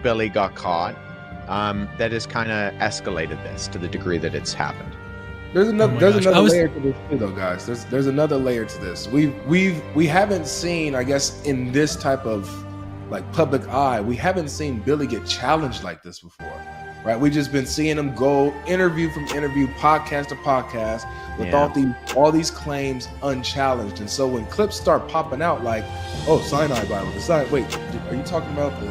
Billy got caught, that has kind of escalated this to the degree that it's happened. There's another Oh my there's gosh. another layer to this too, though, guys. There's another layer to this. We haven't seen, I guess, in this type of like public eye, we haven't seen Billy get challenged like this before, right? We just been seeing him go interview from interview, podcast to podcast, with all these claims unchallenged. And so when clips start popping out, like, oh, Sinai Bible, wait, are you talking about the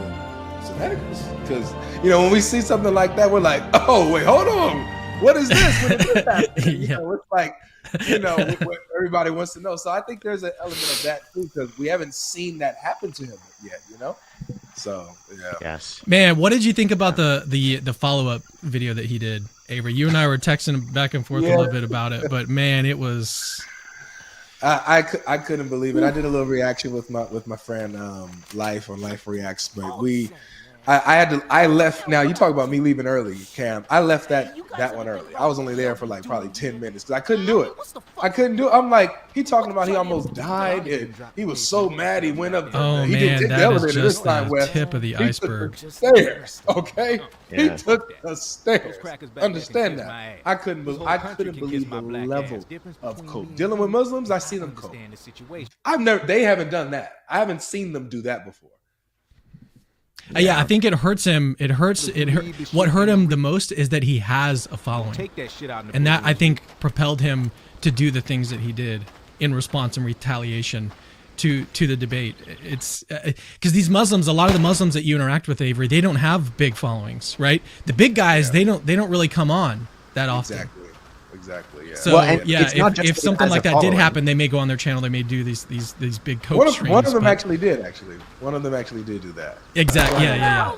Sinaiticus? Because when we see something like that, we're like, oh, wait, hold on. What is this? What is this happening? It's like, what everybody wants to know. So I think there's an element of that too, because we haven't seen that happen to him yet, So yeah. Yes. Man, what did you think about the follow-up video that he did, Avery? You and I were texting back and forth a little bit about it, but man, it was. I couldn't believe it. I did a little reaction with my friend Life on Life Reacts, but I left. Now you talk about me leaving early, Cam. I left that one early. I was only there for like probably 10 minutes because I couldn't do it. I'm like, he talking about he almost died and he was so mad he went up. Oh he man, did the that elevator is this just time, the tip of the iceberg. The stairs, okay? Yeah. He took the stairs. Understand that? I couldn't believe the level of cope. Dealing with Muslims, I see them cope. They haven't done that. I haven't seen them do that before. Yeah, I think it hurts him. What hurt him the most is that he has a following, and that I think propelled him to do the things that he did in response and retaliation to the debate. It's because these Muslims, a lot of the Muslims that you interact with, Avery, they don't have big followings, right? The big guys, they don't really come on that often. Exactly. Yeah. So if something like that did happen, they may go on their channel. They may do these big coach streams. One of them actually did. One of them actually did do that. Exactly. Yeah.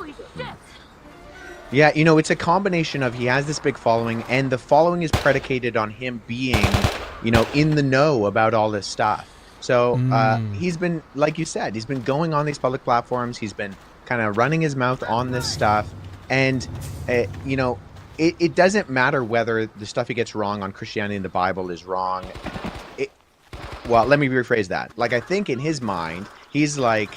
Yeah, it's a combination of he has this big following, and the following is predicated on him being, in the know about all this stuff. So he's been, like you said, he's been going on these public platforms. He's been kind of running his mouth on this stuff, and It doesn't matter whether the stuff he gets wrong on Christianity and the Bible is wrong. Well, let me rephrase that. Like, I think in his mind, he's like,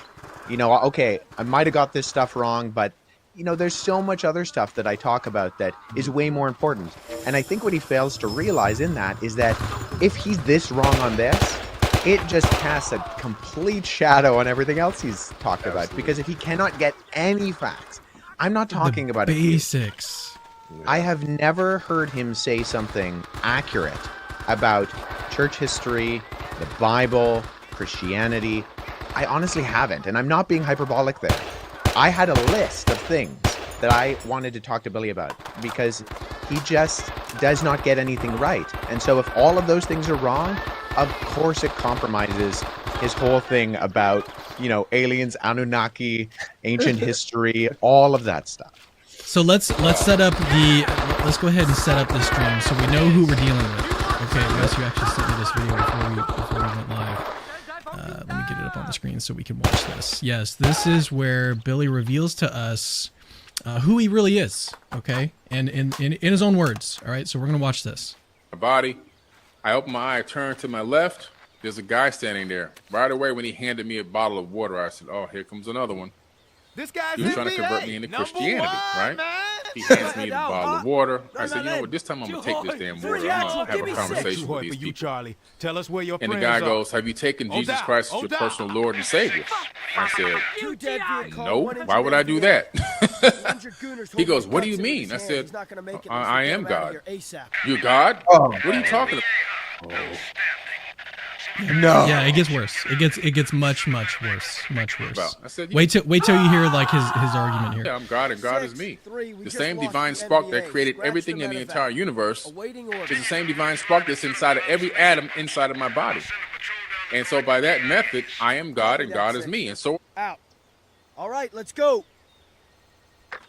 okay, I might have got this stuff wrong, but, there's so much other stuff that I talk about that is way more important. And I think what he fails to realize in that is that if he's this wrong on this, it just casts a complete shadow on everything else he's talked about. Because if he cannot get any facts, I'm not talking about basics. I have never heard him say something accurate about church history, the Bible, Christianity. I honestly haven't, and I'm not being hyperbolic there. I had a list of things that I wanted to talk to Billy about because he just does not get anything right. And so if all of those things are wrong, of course it compromises his whole thing about, aliens, Anunnaki, ancient history, all of that stuff. So let's go ahead and set up this stream so we know who we're dealing with. Okay, Wes, you actually sent me this video before we went live. Let me get it up on the screen so we can watch this. Yes, this is where Billy reveals to us who he really is. Okay, and in his own words. All right, so we're gonna watch this. My body. I open my eye, I turn to my left. There's a guy standing there. Right away, when he handed me a bottle of water, I said, "Oh, here comes another one." This guy's He was trying to convert me into Christianity, right? He hands me the bottle of water. I said, this time I'm going to take this damn water. I'm going to have a conversation with these people. Charlie. Tell us where your and the guy goes, have you taken Jesus Christ as your personal Lord and Savior? I said, no, why would I do that? He goes, what do you mean? I said, I am God. You're God? What are you talking about? No. Yeah, it gets worse. It gets much worse. I said, wait till you hear like his argument here. Yeah, I'm God and God is me. The same divine spark that created everything in the entire universe is the same divine spark that's inside of every atom inside of my body. And so by that method, I am God and God is me. And so out. All right, let's go.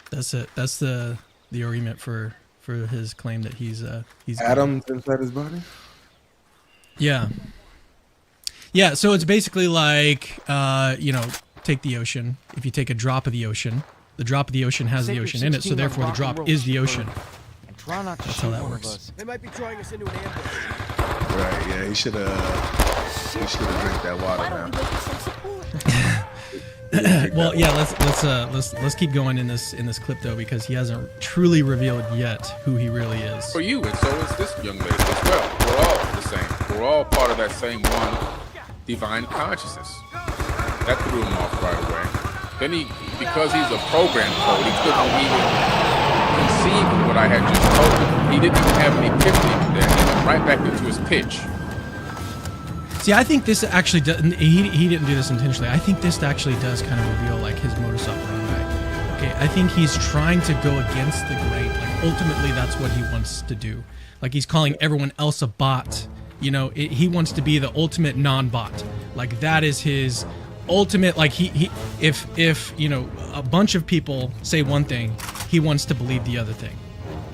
That's it. That's the argument for his claim that he's atoms inside his body. Yeah. Yeah, so it's basically like, take the ocean. If you take a drop of the ocean has the ocean in it, so therefore the drop is the ocean. That's how that works. They might be throwing us into an ambush. Right, yeah, he should have drank that water now. Well, yeah, let's keep going in this clip though, because he hasn't truly revealed yet who he really is. For you, and so is this young lady as well. We're all the same. We're all part of that same one divine consciousness. That threw him off right away. Then because he's a program code, he couldn't even conceive of what I had just told him. He didn't even have an epiphany then. He went right back into his pitch. See, I think this actually doesn't. He didn't do this intentionally. I think this actually does kind of reveal like his modus operandi. Okay, I think he's trying to go against the grain. Like ultimately, that's what he wants to do. Like he's calling everyone else a bot. You know, he wants to be the ultimate non-bot. Like that is his ultimate. Like if you know a bunch of people say one thing, he wants to believe the other thing.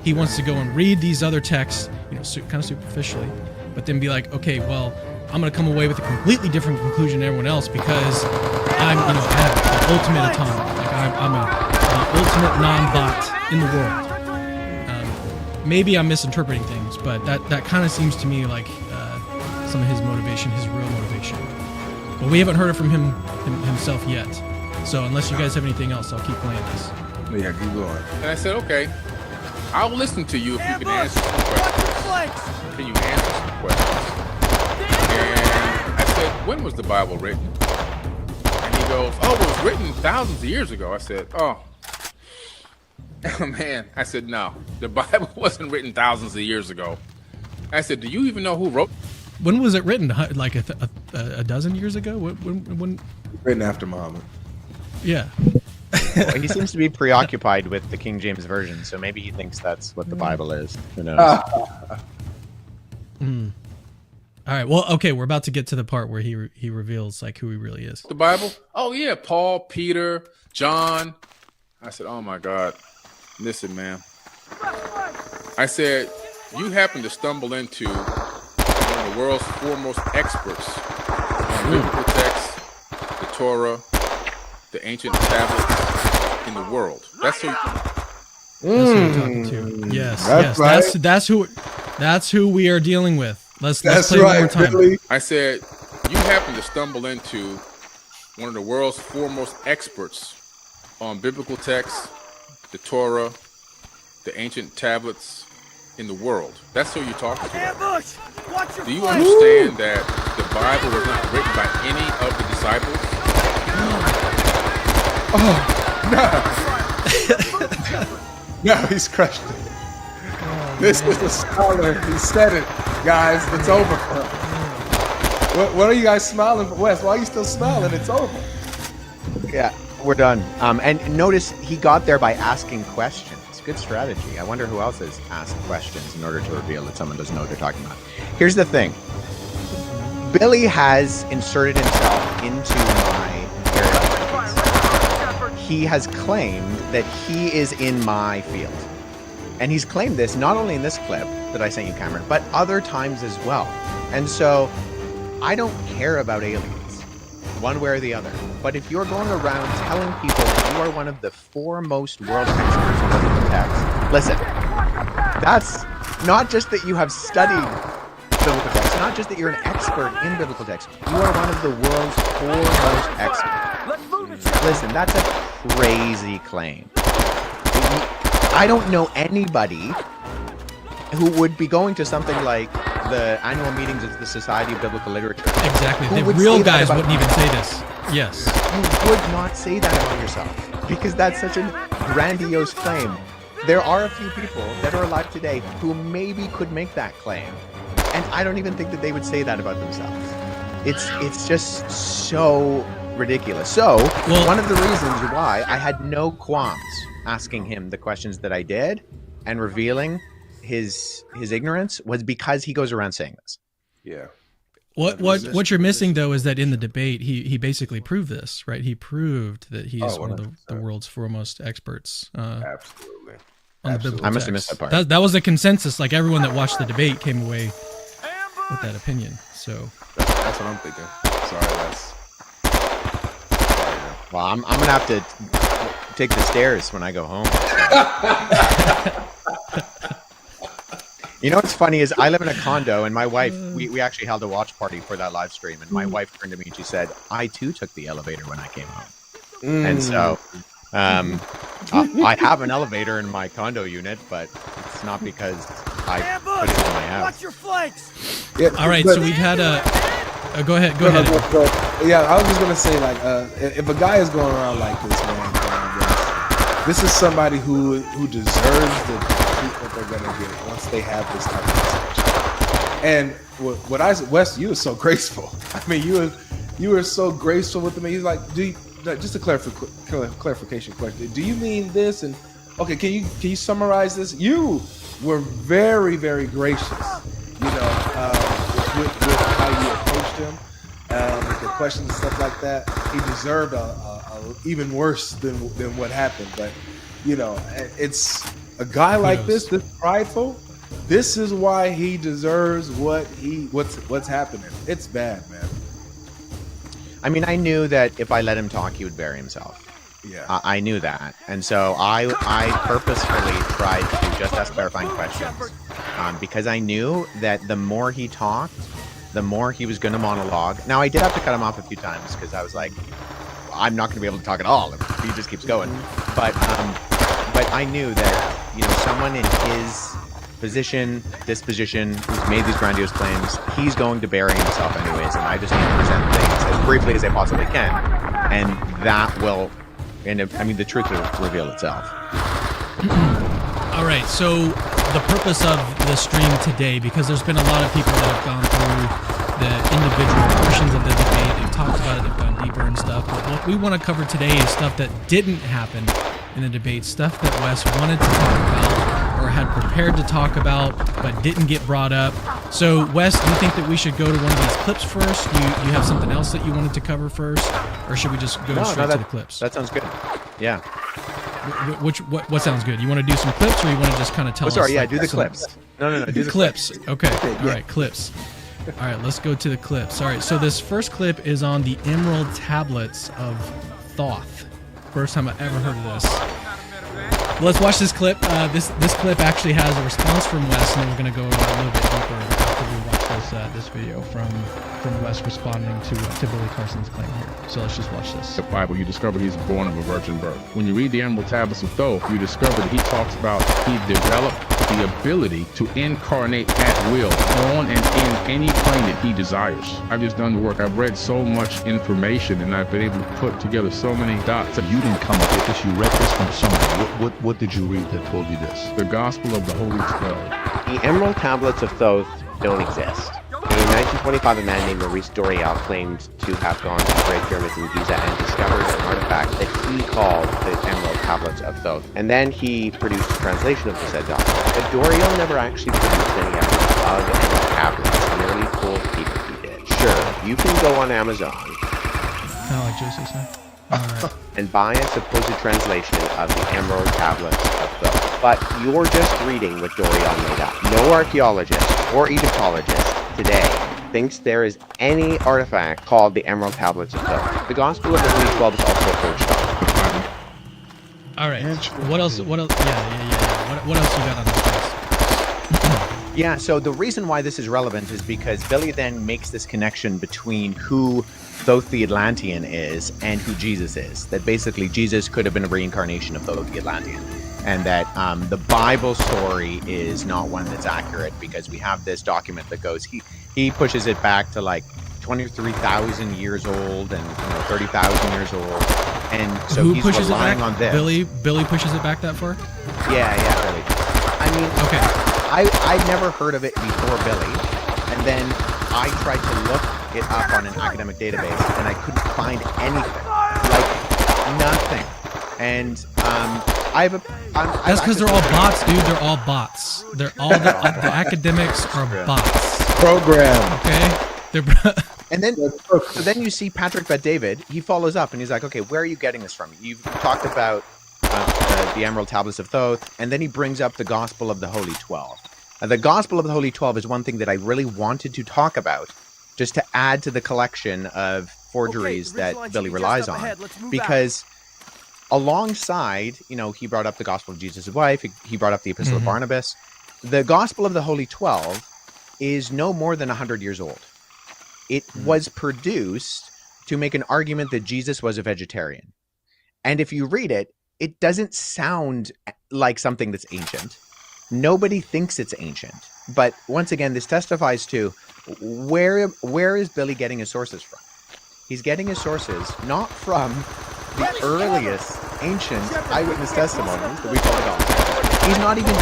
He wants to go and read these other texts, you know, kind of superficially, but then be like, okay, well, I'm gonna come away with a completely different conclusion than everyone else because I have the ultimate autonomy. Like I'm the ultimate non-bot in the world. Maybe I'm misinterpreting things, but that kind of seems to me like some of his motivation, his real motivation. But we haven't heard it from himself yet. So unless you guys have anything else, I'll keep playing this. Yeah, keep going. And I said, okay, I'll listen to you if you can answer some questions. Can you answer some questions? And I said, when was the Bible written? And he goes, oh, it was written thousands of years ago. I said, oh man. I said, no, the Bible wasn't written thousands of years ago. I said, do you even know who wrote? When was it written? Like a dozen years ago? When? Written after Muhammad. Yeah. Well, he seems to be preoccupied with the King James Version, so maybe he thinks that's what the Bible is. Who knows? All right. Well, okay. We're about to get to the part where he reveals like who he really is. The Bible? Oh yeah, Paul, Peter, John. I said, oh my God. Listen, man. I said, you happen to stumble into one of the world's foremost experts on biblical texts, the Torah, the ancient tablets in the world. That's who. That's who you're talking to. Yes, that's yes. right. That's who we are dealing with. Let's play That's one more right, time. Billy. I said, you happen to stumble into one of the world's foremost experts on biblical texts, the Torah, the ancient tablets in the world. That's who you're talking to. Ambush! Watch your Do you flank! understand that the Bible was not written by any of the disciples? No, he's crushed it. This is the scholar. He said it, guys. It's over. What are you guys smiling for? Wes, why are you still smiling? It's over. Yeah, we're done. And notice he got there by asking questions. Good strategy. I wonder who else has asked questions in order to reveal that someone doesn't know what they're talking about. Here's the thing. Billy has inserted himself into my area of expertise. He has claimed that he is in my field. And he's claimed this not only in this clip that I sent you, Cameron, but other times as well. And so I don't care about aliens, one way or the other. But if you're going around telling people that you are one of the foremost world experts on biblical text, listen, that's not just that you have studied biblical text, not just that you're an expert in biblical text, you are one of the world's foremost experts. Listen, that's a crazy claim. I don't know anybody who would be going to something like the annual meetings of the Society of Biblical Literature. Exactly. The real guys wouldn't even say this. Yes. You would not say that about yourself because that's such a grandiose claim. There are a few people that are alive today who maybe could make that claim. And I don't even think that they would say that about themselves. It's just so ridiculous. So, one of the reasons why I had no qualms asking him the questions that I did and revealing his ignorance was because he goes around saying this. Yeah. What you're missing though is that in the debate he basically proved this, right? He proved that he's one of the world's foremost experts. Absolutely. On the biblical I must have text. missed that part. That was the consensus. Like everyone that watched the debate came away with that opinion. So that's what I'm thinking. Sorry, Les. Well, I'm gonna have to take the stairs when I go home. You know what's funny is I live in a condo and my wife, we actually held a watch party for that live stream and my wife turned to me and she said, I too took the elevator when I came home. And so I have an elevator in my condo unit, but it's not because I put it in my house. Watch your flanks. Yeah, All right, but- so we've had a. Go ahead. Go No, ahead. no, no. Yeah, I was just gonna say, like, if a guy is going around like this, man, this is somebody who deserves the treatment they're gonna get once they have this type of discussion. And what I said, Wes, you were so graceful. I mean, you were so graceful with him. He's like, just a clarification question. Do you mean this? And okay, can you summarize this? You were very, very gracious. You know, with how you approached him, with the questions and stuff like that. He deserved a even worse than what happened. But you know, it's a guy like this prideful. This is why he deserves what's happening. It's bad, man. I mean, I knew that if I let him talk, he would bury himself. Yeah. I knew that. And so I purposefully tried to just ask clarifying questions because I knew that the more he talked, the more he was going to monologue. Now, I did have to cut him off a few times because I was like, I'm not going to be able to talk at all if he just keeps going. But I knew that, you know, someone in his disposition, who's made these grandiose claims, he's going to bury himself anyways, and I just need to present things as briefly as I possibly can, and that will, the truth will reveal itself. All right, so the purpose of the stream today, because there's been a lot of people that have gone through the individual portions of the debate, they've talked about it, they've gone deeper and stuff, but what we want to cover today is stuff that didn't happen in the debate, stuff that Wes wanted to talk about or had prepared to talk about but didn't get brought up. So Wes, do you think that we should go to one of these clips first? You have something else that you wanted to cover first, or should we just go straight to the clips? That sounds good. Yeah. What sounds good? You want to do some clips, or you want to just kind of tell us? Sorry, yeah, do the clips. No, do the clips. Okay. All right, clips. All right, let's go to the clips. All right, so this first clip is on the Emerald Tablets of Thoth. First time I ever heard of this. Let's watch this clip. This clip actually has a response from Wes, and then we're going to go a little bit deeper after we watch this video from Wes responding to Billy Carson's claim here. So let's just watch this. The Bible, you discover he's born of a virgin birth. When you read the Emerald Tablets of Thoth, you discover that he talks about he developed the ability to incarnate at will on and in any plane that he desires. I've just done the work. I've read so much information, and I've been able to put together so many dots. You didn't come up with this. You read this from somebody. What did you read that told you this? The Gospel of the Holy 12. The Emerald Tablets of Thoth don't exist. In 1925, a man named Maurice Doreal claimed to have gone to the Great Pyramids in Giza and discovered an artifact that he called the Emerald Tablets of Thoth. And then he produced a translation of the said document. But Doreal never actually produced any evidence of any tablets, merely told people he did. Sure, you can go on Amazon Kind of like Josie said. All right. and buy a supposed translation of the Emerald Tablets of Thoth. But you're just reading what Doreal made up. No archaeologist or Egyptologist today thinks there is any artifact called the Emerald Tablets of Thoth. The Gospel of the Holy 12 is also approached on. All right. What else? What else? Yeah. What else you got on this list? Yeah, so the reason why this is relevant is because Billy then makes this connection between who Thoth the Atlantean is and who Jesus is. That basically Jesus could have been a reincarnation of Thoth the Atlantean. And that the Bible story is not one that's accurate because we have this document that goes, he pushes it back to like 23,000 years old and 30,000 years old. And so Who he's pushes relying it back? on this. Billy pushes it back that far? Yeah, Billy. I mean, Okay. I'd never heard of it before Billy, and then I tried to look it up on an academic database, and I couldn't find anything, like nothing. And That's because they're all bots, dude. They're all bots. They're all the academics are bots. Program. Okay. And then, so then you see Patrick Bet-David. He follows up, and he's like, "Okay, where are you getting this from? You've talked about the Emerald Tablets of Thoth," and then he brings up the Gospel of the Holy 12. The Gospel of the Holy 12 is one thing that I really wanted to talk about, just to add to the collection of forgeries that Billy relies on, because alongside, he brought up the Gospel of Jesus' wife, he brought up the Epistle of Barnabas. The Gospel of the Holy 12 is no more than 100 years old. It was produced to make an argument that Jesus was a vegetarian. And if you read it, it doesn't sound like something that's ancient. Nobody thinks it's ancient. But once again, this testifies to where is Billy getting his sources from? He's getting his sources not from the earliest ancient eyewitness testimonies that we call the Gospels. He's not even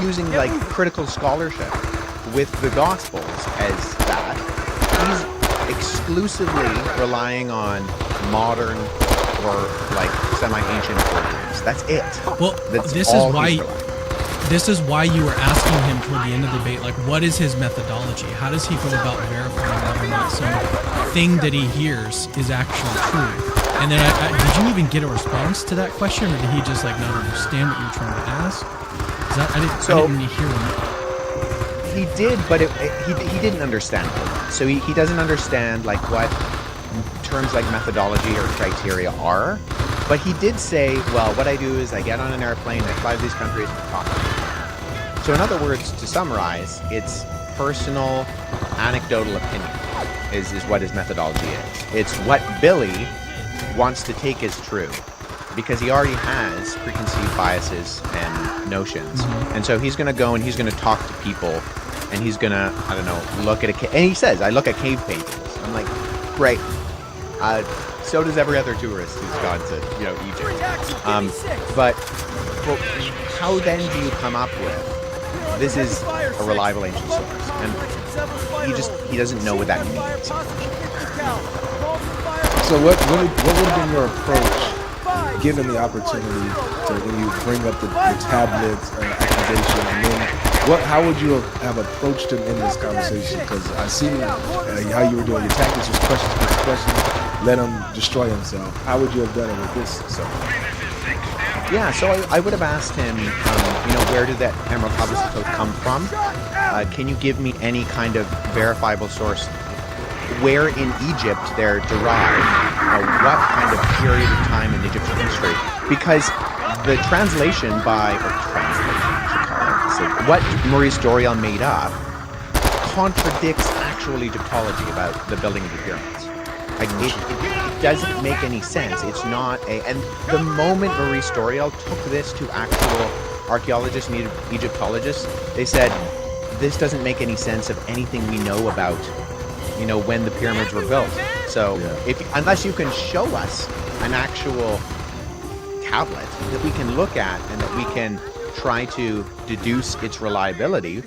using like critical scholarship with the Gospels as that. He's exclusively relying on modern or like semi-ancient sources. That's it. Well, That's this all is why. he's relying on. This is why you were asking him toward the end of the debate, like, what is his methodology? How does he go about verifying whether or not some thing that he hears is actually true? And then, did you even get a response to that question, or did he just like not understand what you were trying to ask? I didn't really hear him. He did, but he didn't understand it. So he doesn't understand like what terms like methodology or criteria are. But he did say, well, what I do is I get on an airplane, I fly to these countries, and talk to them. So in other words, to summarize, it's personal, anecdotal opinion is what his methodology is. It's what Billy wants to take as true, because he already has preconceived biases and notions. And so he's going to go and he's going to talk to people, and he's going to, I don't know, look at and he says, I look at cave paintings. I'm like, great. So does every other tourist who's gone to, Egypt. But how then do you come up with this is a reliable ancient source? And he doesn't know what that means. So what would have been your approach, given the opportunity to when you bring up the tablets accusation, and then how would you have approached him in this conversation? Because I see how you were doing your tactics, was questions. Let him destroy himself. How would you have done it with this? Yeah, so I would have asked him, where did that emerald tablets of Thoth come from? Can you give me any kind of verifiable source where in Egypt they're derived? What kind of period of time in Egyptian history? Because the translation what Maurice Doreal made up contradicts actual Egyptology about the building of the pyramids. Like it doesn't make any sense. It's not and the moment Maurice Doreal took this to actual archaeologists and Egyptologists, they said, this doesn't make any sense of anything we know about, when the pyramids were built. So unless you can show us an actual tablet that we can look at and that we can try to deduce its reliability,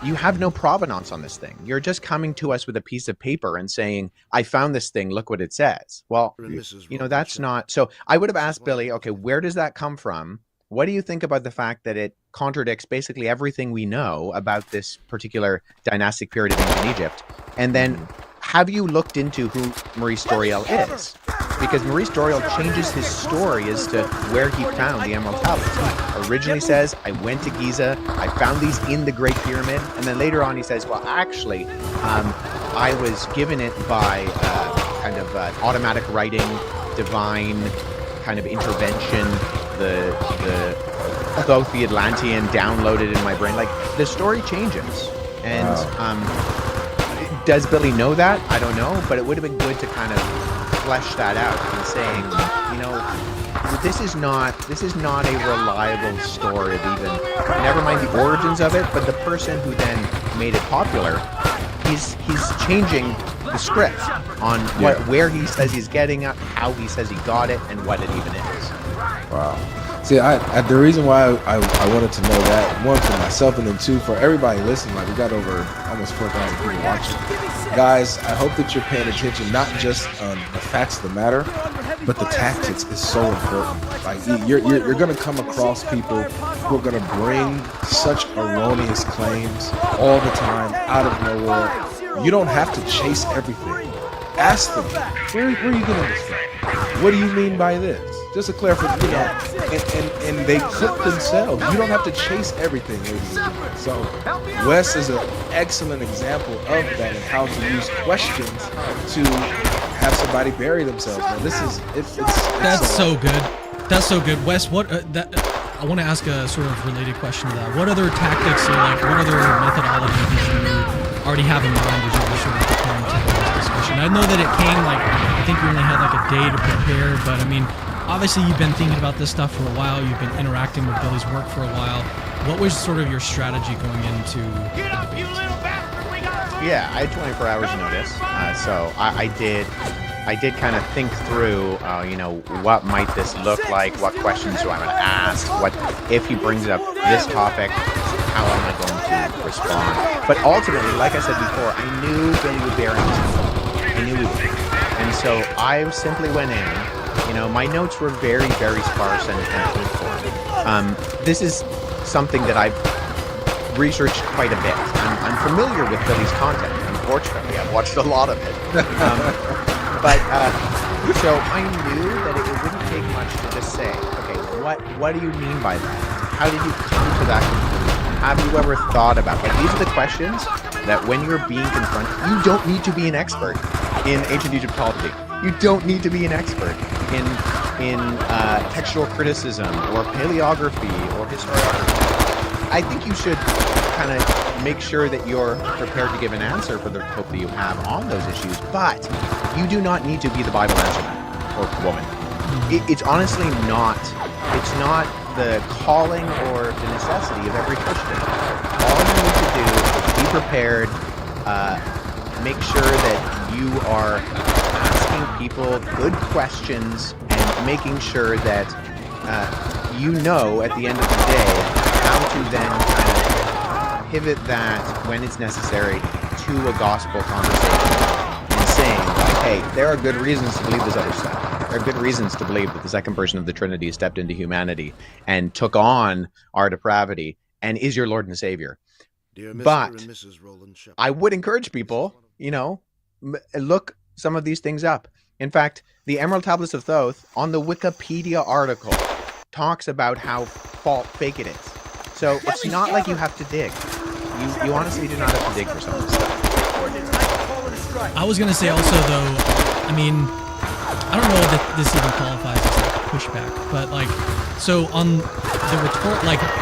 you have no provenance on this thing. You're just coming to us with a piece of paper and saying, I found this thing, look what it says. Well, that's not. So I would have asked Billy, okay, where does that come from? What do you think about the fact that it contradicts basically everything we know about this particular dynastic period of ancient Egypt? And then have you looked into who Maurice Doreal is? Because Maurice Doreal changes his story as to where he found the emerald tablets. He originally says, I went to Giza, I found these in the Great Pyramid, and then later on he says, well, actually, I was given it by kind of automatic writing, divine kind of intervention, the Thoth the Atlantean downloaded in my brain. Like, the story changes. And does Billy know that? I don't know, but it would have been good to kind of flesh that out and saying, this is not a reliable story of even, never mind the origins of it, but the person who then made it popular, he's changing the script on where he says he's getting it, how he says he got it, and what it even is. Wow. See, the reason why I wanted to know that, one, for myself, and then two, for everybody listening, like we got over almost 4,000 people watching. Guys, I hope that you're paying attention, not just on the facts of the matter, but the tactics is so important. Like you're going to come across people who are going to bring such erroneous claims all the time, out of nowhere. You don't have to chase everything. Ask them, where are you getting this from? What do you mean by this? Just a clarification, and they cook themselves. You don't have to chase everything, ladies and gentlemen. So Wes is an excellent example of that and how to use questions to have somebody bury themselves. Now, this is it's that's so good. That's so good, Wes. What I want to ask a sort of related question to that. What other tactics or what other methodology did you already have in mind as you were sort of preparing to have this discussion? I know that it came I think we only had a day to prepare, but I mean, obviously you've been thinking about this stuff for a while. You've been interacting with Billy's work for a while. What was sort of your strategy going into the debate? Yeah, I had 24 hours notice, so I did kind of think through, what might this look like? What questions do I want to ask? What if he brings up this topic? How am I going to respond? But ultimately, like I said before, I knew Billy would bear into. I knew he would, and so I simply went in. My notes were very, very sparse and point form. This is something that I've researched quite a bit. I'm familiar with Billy's content. Unfortunately, I've watched a lot of it. So I knew that it wouldn't take much to just say, okay, what do you mean by that? How did you come to that conclusion? Have you ever thought about that? These are the questions that when you're being confronted, you don't need to be an expert in ancient Egyptology. You don't need to be an expert in textual criticism or paleography or historiography. I think you should kind of make sure that you're prepared to give an answer for the hope that you have on those issues, but you do not need to be the Bible answer man or woman. It's honestly not. It's not the calling or the necessity of every Christian. All you need to do is be prepared, make sure that you are asking people good questions and making sure that at the end of the day how to then kind of pivot that when it's necessary to a gospel conversation and saying, hey, there are good reasons to believe this other stuff. There are good reasons to believe that the second person of the Trinity stepped into humanity and took on our depravity and is your Lord and Savior. But I would encourage people, look some of these things up. In fact, the Emerald Tablets of Thoth on the Wikipedia article talks about how fake it is. So it's not like you have to dig. You honestly do not have to dig for some of this stuff. I was gonna say also though, I mean, I don't know that this even qualifies as like pushback, but so on the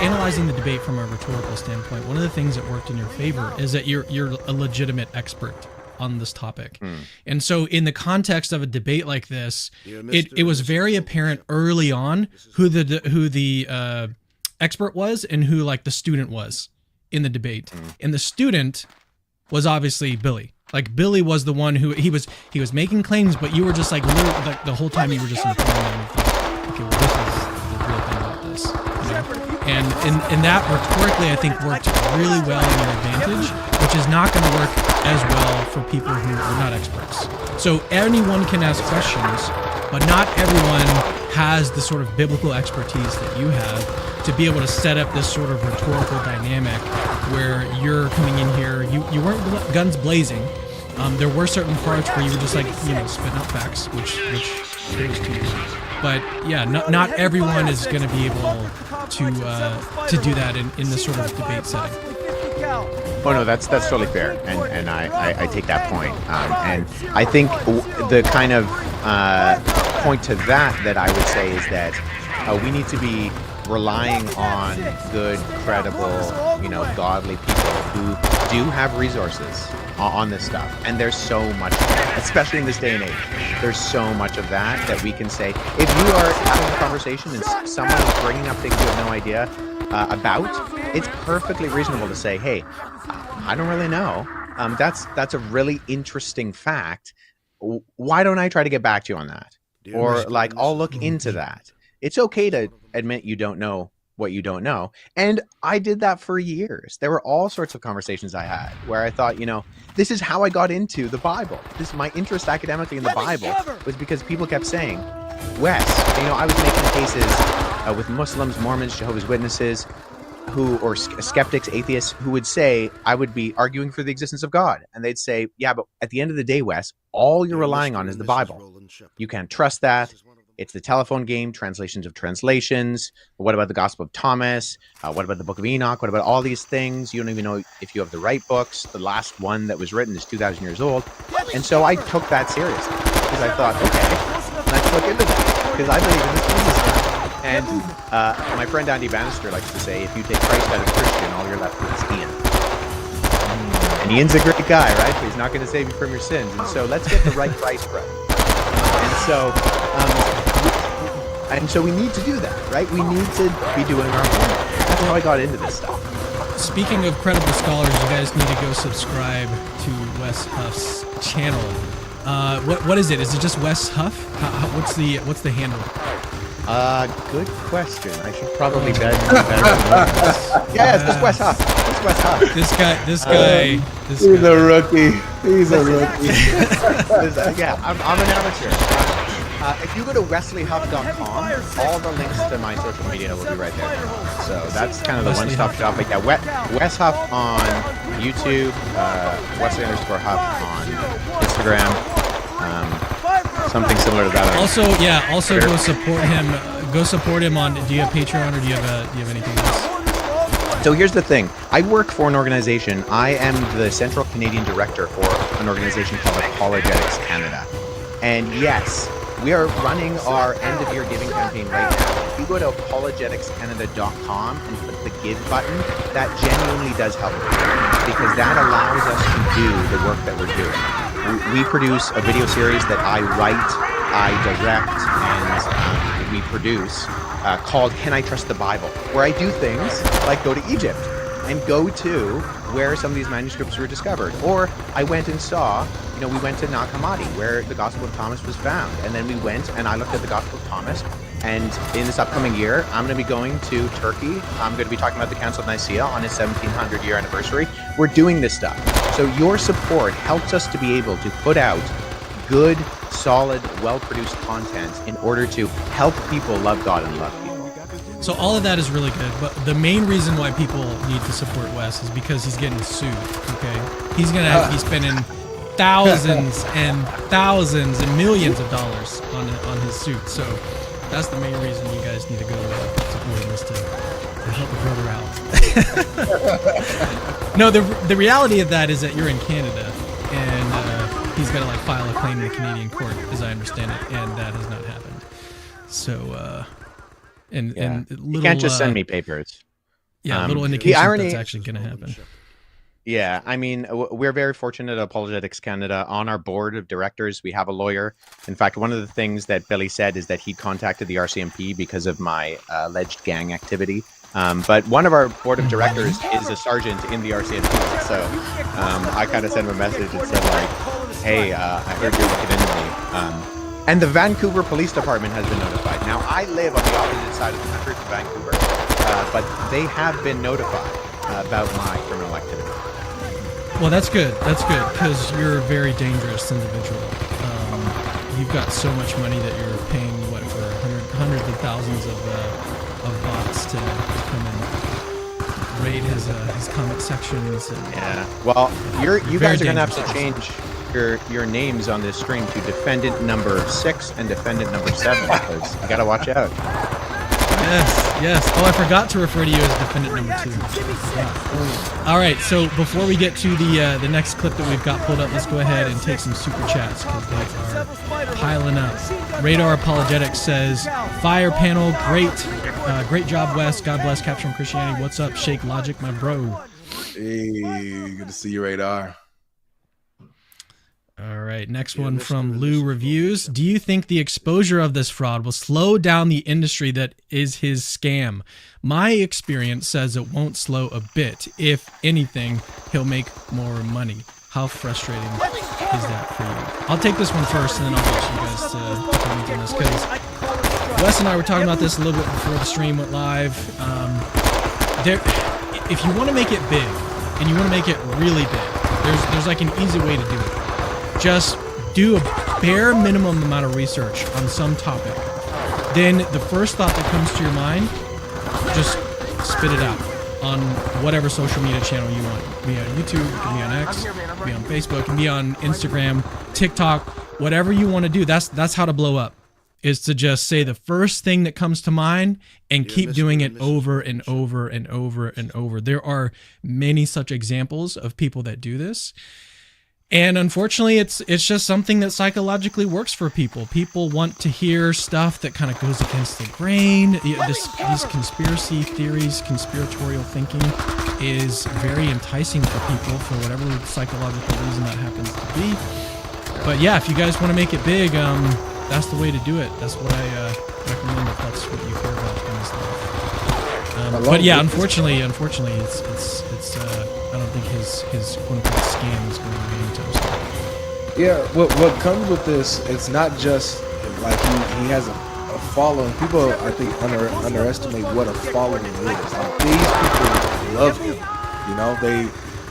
analyzing the debate from a rhetorical standpoint, one of the things that worked in your favor is that you're a legitimate expert on this topic. And so in the context of a debate like this, it was very apparent early on who the expert was and who like the student was in the debate. And the student was obviously Billy. Like Billy was the one who he was making claims, but you were just like literally like the whole time you were just informing him, like, okay, well this is the real thing about this. And that rhetorically I think worked really well in your advantage, which is not going to work as well for people who are not experts. So anyone can ask questions, but not everyone has the sort of biblical expertise that you have to be able to set up this sort of rhetorical dynamic where you're coming in here, you weren't guns blazing. There were certain parts where you were just like, spitting out facts, which goes to you. But yeah, not everyone is going to be able to do that in this sort of debate setting. Oh no, that's totally fair, and I take that point. And I think the kind of point to that I would say is that we need to be relying on good, credible, godly people who do have resources on this stuff. And there's so much, especially in this day and age, there's so much of that we can say. If you are having a conversation and someone is bringing up things you have no idea about, it's perfectly reasonable to say, hey, I don't really know. That's a really interesting fact. Why don't I try to get back to you on that? Or like, I'll look into that. It's okay to admit you don't know what you don't know. And I did that for years. There were all sorts of conversations I had where I thought, this is how I got into the Bible. This my interest academically in the Bible was because people kept saying, Wes, I was making cases with Muslims, Mormons, Jehovah's Witnesses, or skeptics, atheists, who would say, I would be arguing for the existence of God. And they'd say, yeah, but at the end of the day, Wes, all you're relying on is the Bible. You can't trust that. It's the telephone game, translations of translations. What about the Gospel of Thomas? What about the Book of Enoch? What about all these things? You don't even know if you have the right books. The last one that was written is 2,000 years old. And so I took that seriously because I thought, okay, let's look into that because I believe in this stuff. And my friend Andy Bannister likes to say, if you take Christ out of Christian, all you're left with is Ian. And Ian's a great guy, right? But he's not going to save you from your sins. And so let's get the right Christ, brother. And so And so we need to do that, right? We need to be doing our homework. That's how I got into this stuff. Speaking of credible scholars, you guys need to go subscribe to Wes Huff's channel. What is it? Is it just Wes Huff? What's the handle? Good question. I should probably bet better. Yeah, it's just Wes Huff. It's Wes Huff. This guy. He's a rookie. He's a rookie. Yeah, I'm an amateur. If you go to wesleyhuff.com, all the links to my social media will be right there. So that's kind of the one-stop shop. But yeah, Wes Huff on YouTube, Wesley_Huff on Instagram, something similar to that. Also go support him. Go support him on. Do you have Patreon or do you have anything else? So here's the thing. I work for an organization. I am the Central Canadian Director for an organization called Apologetics Canada. And yes, we are running our end-of-year giving campaign right now. If you go to apologeticscanada.com and click the Give button, that genuinely does help because that allows us to do the work that we're doing. We produce a video series that I write, I direct, and we produce called Can I Trust the Bible? Where I do things like go to Egypt and go to where some of these manuscripts were discovered. Or I went and saw, we went to Nag Hammadi, where the Gospel of Thomas was found. And then we went and I looked at the Gospel of Thomas. And in this upcoming year, I'm going to be going to Turkey. I'm going to be talking about the Council of Nicaea on its 1700 year anniversary. We're doing this stuff. So your support helps us to be able to put out good, solid, well-produced content in order to help people love God and love people. So all of that is really good, but the main reason why people need to support Wes is because he's getting sued, okay? He's going to be spending thousands and thousands and millions of dollars on his suit. So that's the main reason you guys need to go support him, is to help a brother out. No, the reality of that is that you're in Canada, and he's got to file a claim in the Canadian court, as I understand it, and that has not happened. So, and little, you can't just send me papers. Yeah, little indication that's actually going to happen. Yeah, I mean, we're very fortunate at Apologetics Canada. On our board of directors, we have a lawyer. In fact, one of the things that Billy said is that he contacted the RCMP because of my alleged gang activity. But one of our board of directors is a sergeant in the RCMP. So I kind of sent him a message and said, hey, I heard you're looking into me. And the Vancouver Police Department has been notified. Now, I live on the opposite side of the country from Vancouver, but they have been notified about my criminal activity. Well, that's good. That's good, because you're a very dangerous individual. You've got so much money that you're paying, for hundreds of thousands of bots to come and raid his comment sections. And, yeah. Well, you guys are going to have to change your names on this stream to Defendant Number 6 and Defendant Number 7, because you got to watch out. Yes. Oh, I forgot to refer to you as Defendant Number 2. Yeah. All right, so before we get to the next clip that we've got pulled up, let's go ahead and take some super chats, because they are piling up. Radar Apologetics says, "Fire panel, great job, Wes. God bless Capturing Christianity. What's up, Shake Logic, my bro?" Hey, good to see you, Radar. All right, next one from Lou Reviews. "Do you think the exposure of this fraud will slow down the industry that is his scam? My experience says it won't slow a bit. If anything, he'll make more money. How frustrating is that for you?" I'll take this one first, and then I'll get you guys to comment on this, because Wes and I were talking about this a little bit before the stream went live. If you want to make it big, and you want to make it really big, there's an easy way to do it. Just do a bare minimum amount of research on some topic. Then the first thought that comes to your mind, just spit it out on whatever social media channel you want. It can be on YouTube, it can be on X, it can be on Facebook, it can be on Instagram, TikTok, whatever you want to do. That's how to blow up, is to just say the first thing that comes to mind and keep doing it over and over and over and over. There are many such examples of people that do this. And unfortunately, it's just something that psychologically works for people. People want to hear stuff that kind of goes against the grain. These conspiracy theories, conspiratorial thinking is very enticing for people for whatever psychological reason that happens to be. But yeah, if you guys want to make it big, that's the way to do it. That's what I recommend. that's what you care about kind of stuff. But yeah, unfortunately, it's I don't think his quote unquote scam is going to be toast. Yeah, what comes with this, it's not just like he has a following. People, I think, underestimate what a following is. Like, these people love him. You know,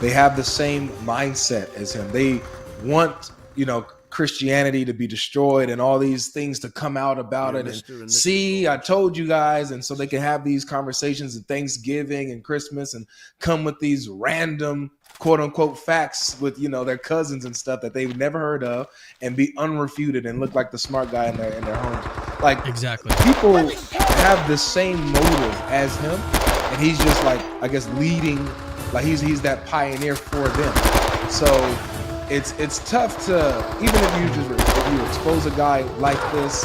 they have the same mindset as him. They want, you know, Christianity to be destroyed and all these things to come out about it. And see, I told you guys. And so they can have these conversations at Thanksgiving and Christmas and come with these random quote unquote facts with, you know, their cousins and stuff that they've never heard of and be unrefuted and look like the smart guy in their homes. Like, exactly, people have the same motive as him, and he's just like, I guess, leading, like he's that pioneer for them. So it's tough to, even if you expose a guy like this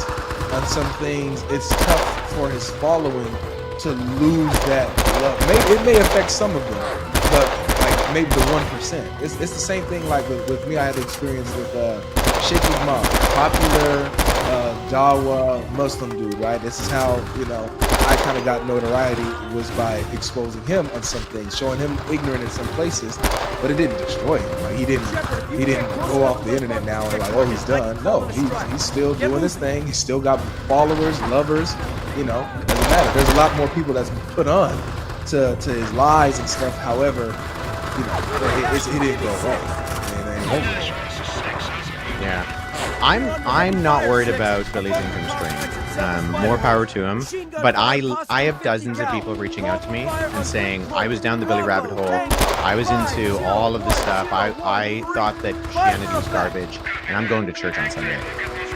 on some things, it's tough for his following to lose that love. It may affect some of them, but like maybe the 1%. It's the same thing like with me. I had the experience with Shaky Mom, popular Dawa Muslim dude, right? This is how, you know, I kind of got notoriety, was by exposing him on some things, showing him ignorant in some places, but it didn't destroy him. Like he didn't go off the internet now and like, oh, he's done. No, he's still doing his thing. He's still got followers, lovers. You know, it doesn't matter. There's a lot more people that's put on to his lies and stuff. However, you know, it didn't go away. Yeah. I'm not worried about Billy's income stream. More power to him. But I have dozens of people reaching out to me and saying, I was down the Billy rabbit hole. I was into all of this stuff. I thought that Christianity was garbage, and I'm going to church on Sunday.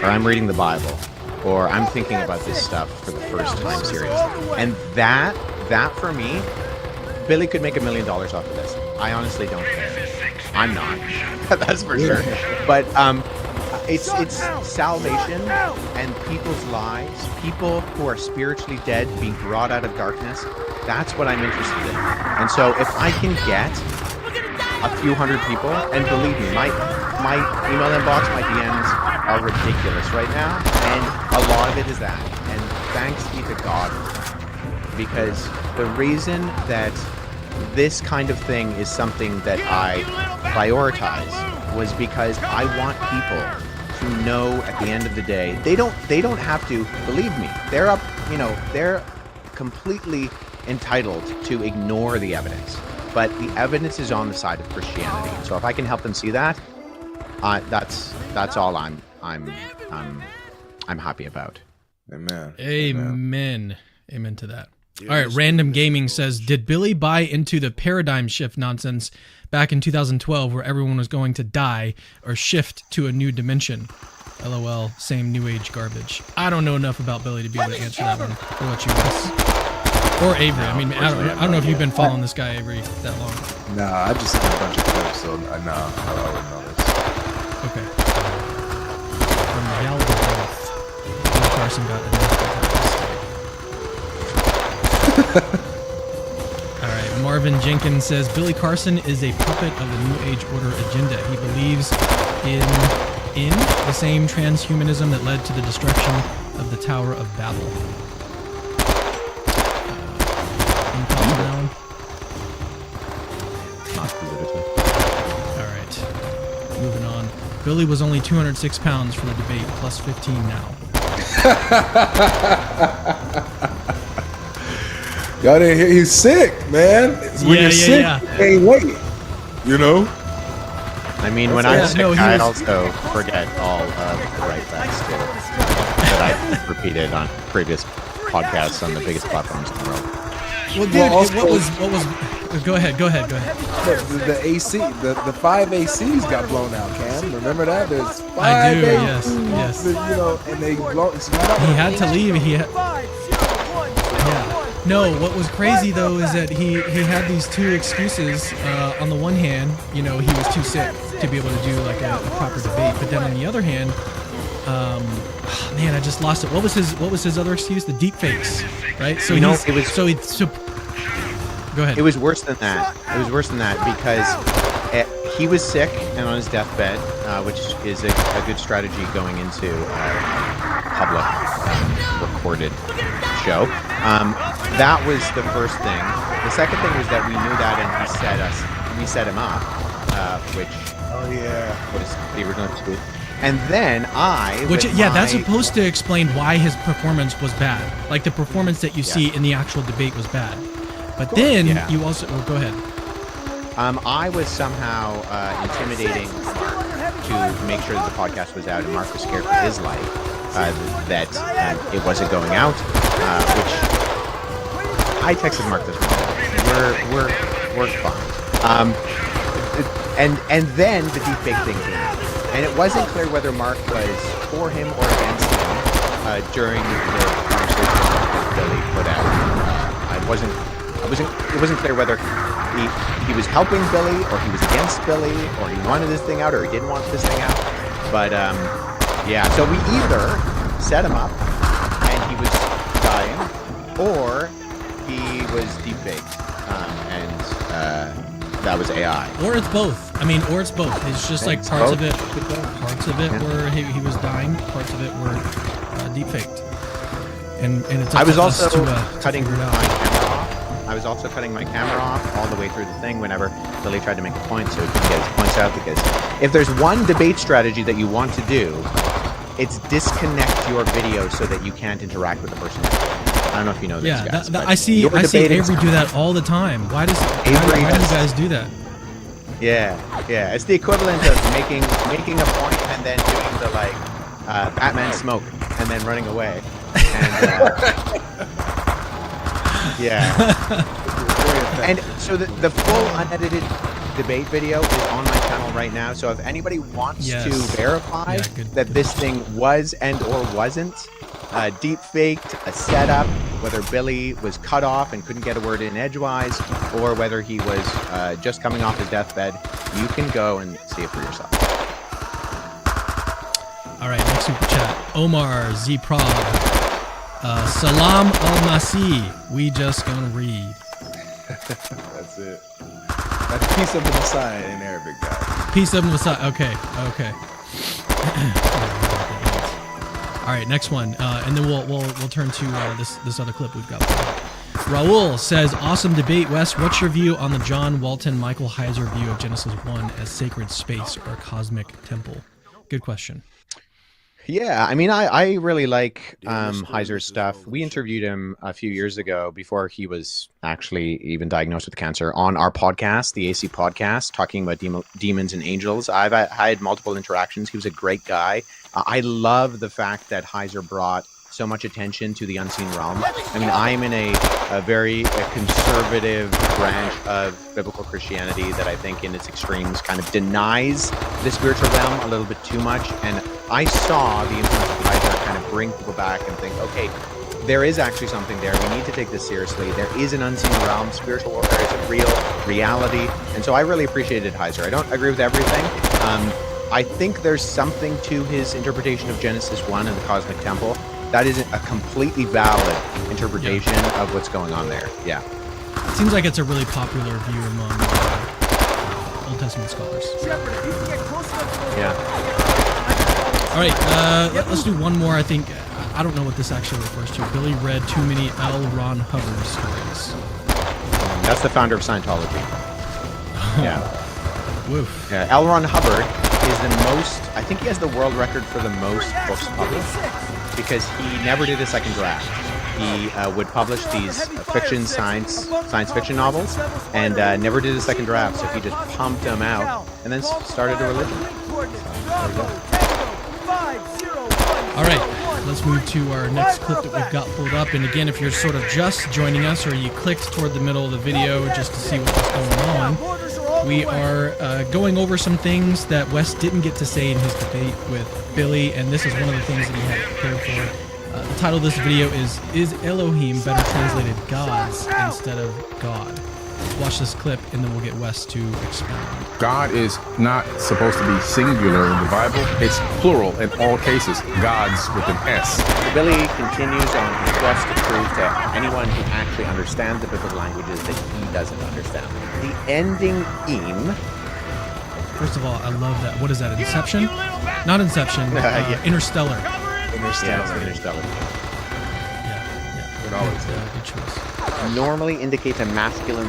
Or I'm reading the Bible. Or I'm thinking about this stuff for the first time seriously. And that for me, Billy could make $1 million off of this. I honestly don't care. I'm not. That's for sure. But it's salvation and people's lives, people who are spiritually dead being brought out of darkness. That's what I'm interested in. And so if I can get a few hundred people, and believe me, my email inbox, my DMs are ridiculous right now, and a lot of it is that. And thanks be to God, because the reason that this kind of thing is something that I prioritize was because I want people to know at the end of the day, they don't have to believe me. They're up, you know, they're completely entitled to ignore the evidence, but the evidence is on the side of Christianity. So if I can help them see that, that's all I'm happy about. Amen. Amen to that. All right, Random Gaming says, did Billy buy into the paradigm shift nonsense back in 2012 where everyone was going to die or shift to a new dimension? LOL, same new age garbage. I don't know enough about Billy to be able to answer that one. What about you guys? Or Avery. I mean, I don't know if you've been following this guy, Avery, that long. Nah, I just seen a bunch of clips, so I wouldn't know this. Okay. From Valor, Bill Carson got enough. All right, Marvin Jenkins says Billy Carson is a puppet of the New Age Order agenda. He believes in the same transhumanism that led to the destruction of the Tower of Babel. Any thoughts on that one? Not specifically. All right, moving on. Billy was only 206 pounds for the debate, plus 15 now. Y'all didn't hear, he's sick, man. When you're sick, you can't wait. You know? I mean, when I'm sick, I also forget all of the right facts too, that I've repeated on previous podcasts on the biggest platforms in the world. Well, dude, what was? Go ahead. The AC, the 5 ACs got blown out. Cam, remember that? There's 5 I do. ACs, Yes. You know, and they blow. So he had to leave. Yeah. No, what was crazy though is that he had these two excuses. On the one hand, you know, he was too sick to be able to do like a proper debate, but then on the other hand, man, I just lost it. What was his other excuse? The deep fakes, right? So go ahead. It was worse than that. Because he was sick and on his deathbed, which is a good strategy going into public recorded show. show. That was the first thing. The second thing was that we knew that, and we set him up, which was the original tweet. And then that's supposed to explain why his performance was bad. Like the performance that you see in the actual debate was bad. But then you also go ahead. I was somehow intimidating Mark to make sure that the podcast was out, and Mark was scared for his life that it wasn't going out. Which I texted Mark this morning. We're fine. And then the deepfake thing came out, and it wasn't clear whether Mark was for him or against him during the conversation that Billy put out. It wasn't clear whether he was helping Billy or he was against Billy or he wanted this thing out or he didn't want this thing out. But so we either set him up and he was dying, or he was deepfaked and that was AI. Or it's both. Or it's both. It's just like parts of it were he was dying, parts of it were deepfaked. And it's up I was to also us to cutting figure it my out. camera off. I was also cutting my camera off all the way through the thing whenever Billy tried to make a point, so he could get his points out. Because if there's one debate strategy that you want to do, it's disconnect your video so that you can't interact with the person. I don't know if you know this, guys. I see Avery do that all the time. Why do you guys do that? Yeah. It's the equivalent of making a point and then doing the Batman smoke and then running away. And and so the full unedited debate video is on my channel right now. So if anybody wants to verify that this thing was and or wasn't deep faked, a setup, whether Billy was cut off and couldn't get a word in edgewise, or whether he was just coming off his deathbed, you can go and see it for yourself. All right, next super chat. Omar Z Prague. Salam al-Masi. We just gonna read. That's it. That's peace of the Messiah in Arabic, guys. Peace of the Messiah. Okay. All right, next one, and then we'll turn to this other clip we've got. Raul says, "Awesome debate, Wes. What's your view on the John Walton, Michael Heiser view of Genesis 1 as sacred space or cosmic temple?" Good question. Yeah, I really like Heiser's stuff. We interviewed him a few years ago before he was actually even diagnosed with cancer on our podcast, the AC podcast, talking about demons and angels. I had multiple interactions. He was a great guy. I love the fact that Heiser brought so much attention to the unseen realm. I'm in a very conservative branch of biblical Christianity that I think in its extremes kind of denies the spiritual realm a little bit too much. And I saw the influence of Heiser kind of bring people back and think, okay, there is actually something there. We need to take this seriously. There is an unseen realm. Spiritual warfare is a real reality. And so I really appreciated Heiser. I don't agree with everything. I think there's something to his interpretation of Genesis 1 and the Cosmic Temple. That isn't a completely valid interpretation of what's going on there. Yeah. It seems like it's a really popular view among Old Testament scholars. Yeah. All right, let's do one more. I think, I don't know what this actually refers to. Billy read too many L. Ron Hubbard stories. That's the founder of Scientology. Yeah. Woof. Yeah. L. Ron Hubbard is the most, I think he has the world record for the most books published, because he never did a second draft. He would publish these science fiction novels, and never did a second draft. So he just pumped them out, and then started a religion. All right, let's move to our next clip that we've got pulled up. And again, if you're sort of just joining us, or you clicked toward the middle of the video just to see what's going on, we are going over some things that Wes didn't get to say in his debate with Billy, and this is one of the things that he had prepared for. The title of this video is Elohim better translated gods instead of God? Watch this clip, and then we'll get Wes to expound. God is not supposed to be singular in the Bible. It's plural in all cases. Gods with an S. Billy continues on his quest to prove to anyone who actually understands the biblical languages that he doesn't understand. The ending theme. First of all, I love that. What is that, Inception? Not Inception, Interstellar. Interstellar. Yeah. methodology. Good choice. Normally indicates a masculine.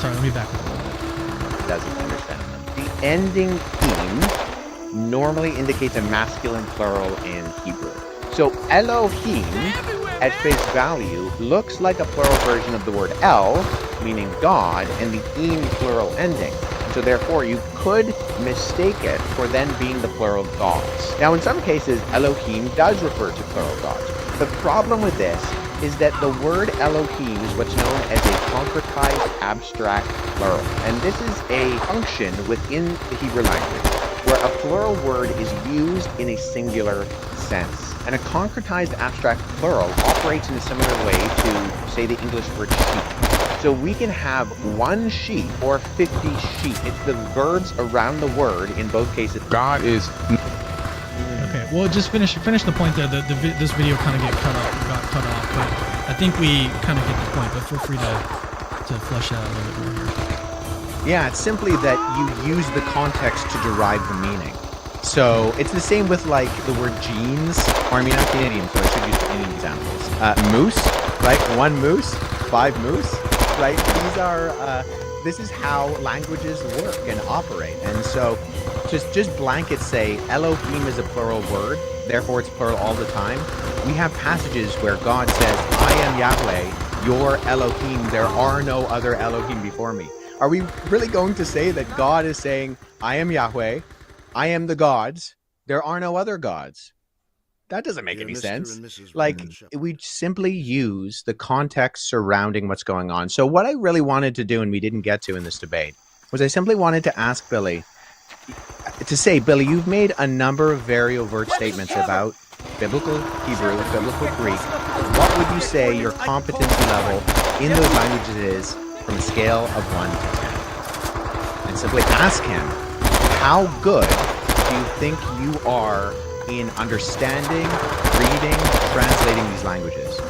Sorry, let me back up a little bit. Doesn't understand them. The ending him normally indicates a masculine plural in Hebrew. So Elohim, at face value, looks like a plural version of the word El, meaning God, and the im plural ending. So therefore, you could mistake it for then being the plural gods. Now, in some cases, Elohim does refer to plural gods. The problem with this is that the word Elohim is what's known as a concretized abstract plural. And this is a function within the Hebrew language where a plural word is used in a singular sense. And a concretized abstract plural operates in a similar way to, say, the English word sheep. So we can have 1 sheep or 50 sheep. It's the verbs around the word in both cases. God is. Okay, well, just finish the point there. This video kind of got cut off, but I think we kind of get the point. But feel free to flesh out a little bit more here. Yeah, it's simply that you use the context to derive the meaning. So it's the same with like the word jeans, or I mean, I'm Canadian, so I should use Canadian examples. Moose, right? 1 moose, 5 moose, right? These are, this is how languages work and operate. And so just blanket say Elohim is a plural word, therefore it's plural all the time. We have passages where God says, I am Yahweh, your Elohim, there are no other Elohim before me. Are we really going to say that God is saying, I am Yahweh, I am the gods, there are no other gods? That doesn't make any sense. Like, we simply use the context surrounding what's going on. So what I really wanted to do, and we didn't get to in this debate, was I simply wanted to ask Billy, Billy, you've made a number of very overt statements about biblical Hebrew, biblical Greek. What would you say your competency level in those languages is from a scale of 1 to 10? And simply ask him, how good do you think you are in understanding, reading, translating these languages?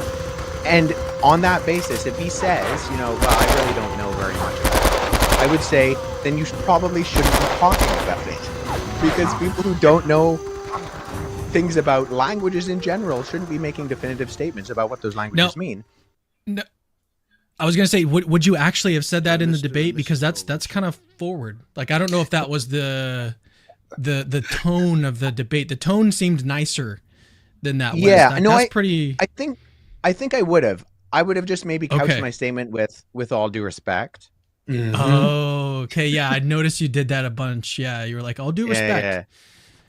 And on that basis, if he says, well, I really don't know very much about it, I would say, then you probably shouldn't be talking about it. Because people who don't know things about languages in general shouldn't be making definitive statements about what those languages mean. No, I was going to say, would you actually have said that in the debate? Because that's kind of forward. Like, I don't know if that was the tone of the debate. The tone seemed nicer than that. Yeah, that's no, pretty. I think I would have. I would have just maybe couched my statement with all due respect. Mm-hmm. Oh, okay. Yeah, I noticed you did that a bunch. Yeah, you were like, all due respect. Yeah.